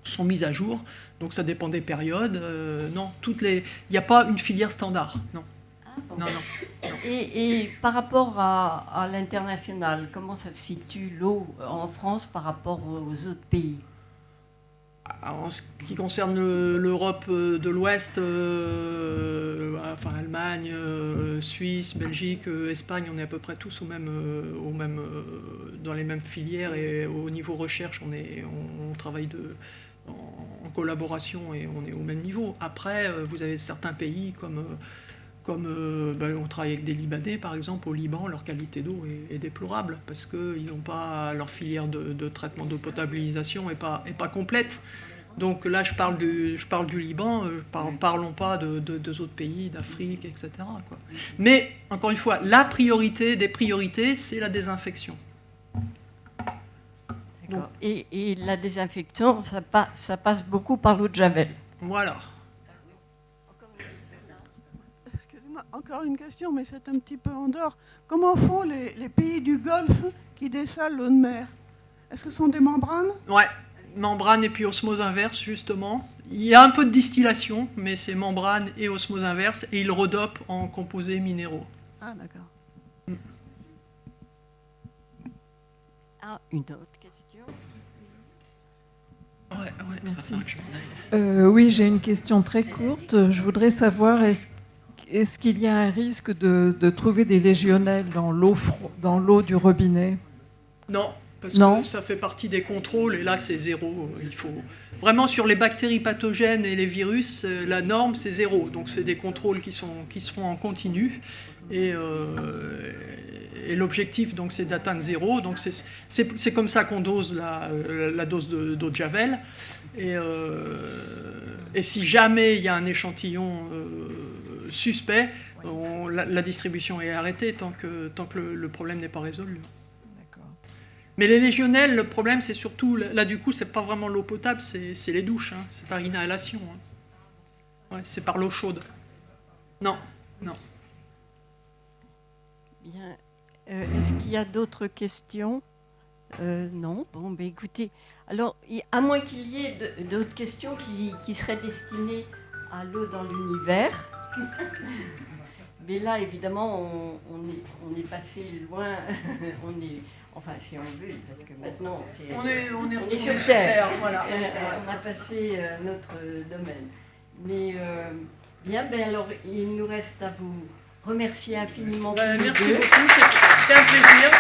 sont mises à jour, donc ça dépend des périodes. Non, il n'y a pas une filière standard, non. Non. Et par rapport à l'international, comment ça se situe l'eau en France par rapport aux autres pays? En ce qui concerne l'Europe de l'Ouest, enfin Allemagne, Suisse, Belgique, Espagne, on est à peu près tous dans les mêmes filières, et au niveau recherche, on travaille en collaboration et on est au même niveau. Après, vous avez certains pays comme on travaille avec des Libanais, par exemple. Au Liban, leur qualité d'eau est déplorable parce qu'ils n'ont pas leur filière de traitement d'eau potabilisation est pas complète. Donc là, je parle du Liban, parlons pas des autres pays, d'Afrique, etc. quoi. Mais, encore une fois, la priorité des priorités, c'est la désinfection. Donc, et la désinfection, ça passe beaucoup par l'eau de Javel. Voilà. Excusez-moi, encore une question, mais c'est un petit peu en dehors. Comment font les pays du Golfe qui dessalent l'eau de mer? Est-ce que ce sont des membranes? Ouais, membrane et puis osmose inverse, justement. Il y a un peu de distillation, mais c'est membrane et osmose inverse, et ils redopent en composés minéraux. Ah, d'accord. Ah, une autre question. Ouais, merci. Oui, j'ai une question très courte. Je voudrais savoir, est-ce qu'il y a un risque de trouver des légionnelles dans l'eau du robinet? Non, parce que ça fait partie des contrôles, et là c'est zéro. Il faut vraiment, sur les bactéries pathogènes et les virus, la norme c'est zéro. Donc c'est des contrôles qui se font en continu, et l'objectif donc c'est d'atteindre zéro. Donc c'est comme ça qu'on dose la dose d'eau de Javel. Et si jamais il y a un échantillon suspect, la distribution est arrêtée tant que le problème n'est pas résolu. Mais les légionnelles, le problème, c'est surtout, là du coup, c'est pas vraiment l'eau potable, c'est les douches, hein, c'est par inhalation. Hein. Ouais, c'est par l'eau chaude. Non. Bien. Est-ce qu'il y a d'autres questions? Non. Bon, ben écoutez, alors, à moins qu'il y ait d'autres questions qui seraient destinées à l'eau dans l'univers. Mais là, évidemment, on est passé loin. Enfin, si on veut, parce que maintenant, on est sur Terre. Voilà. On a passé notre domaine. Mais bien, alors, il nous reste à vous remercier infiniment. Merci beaucoup, c'était un plaisir.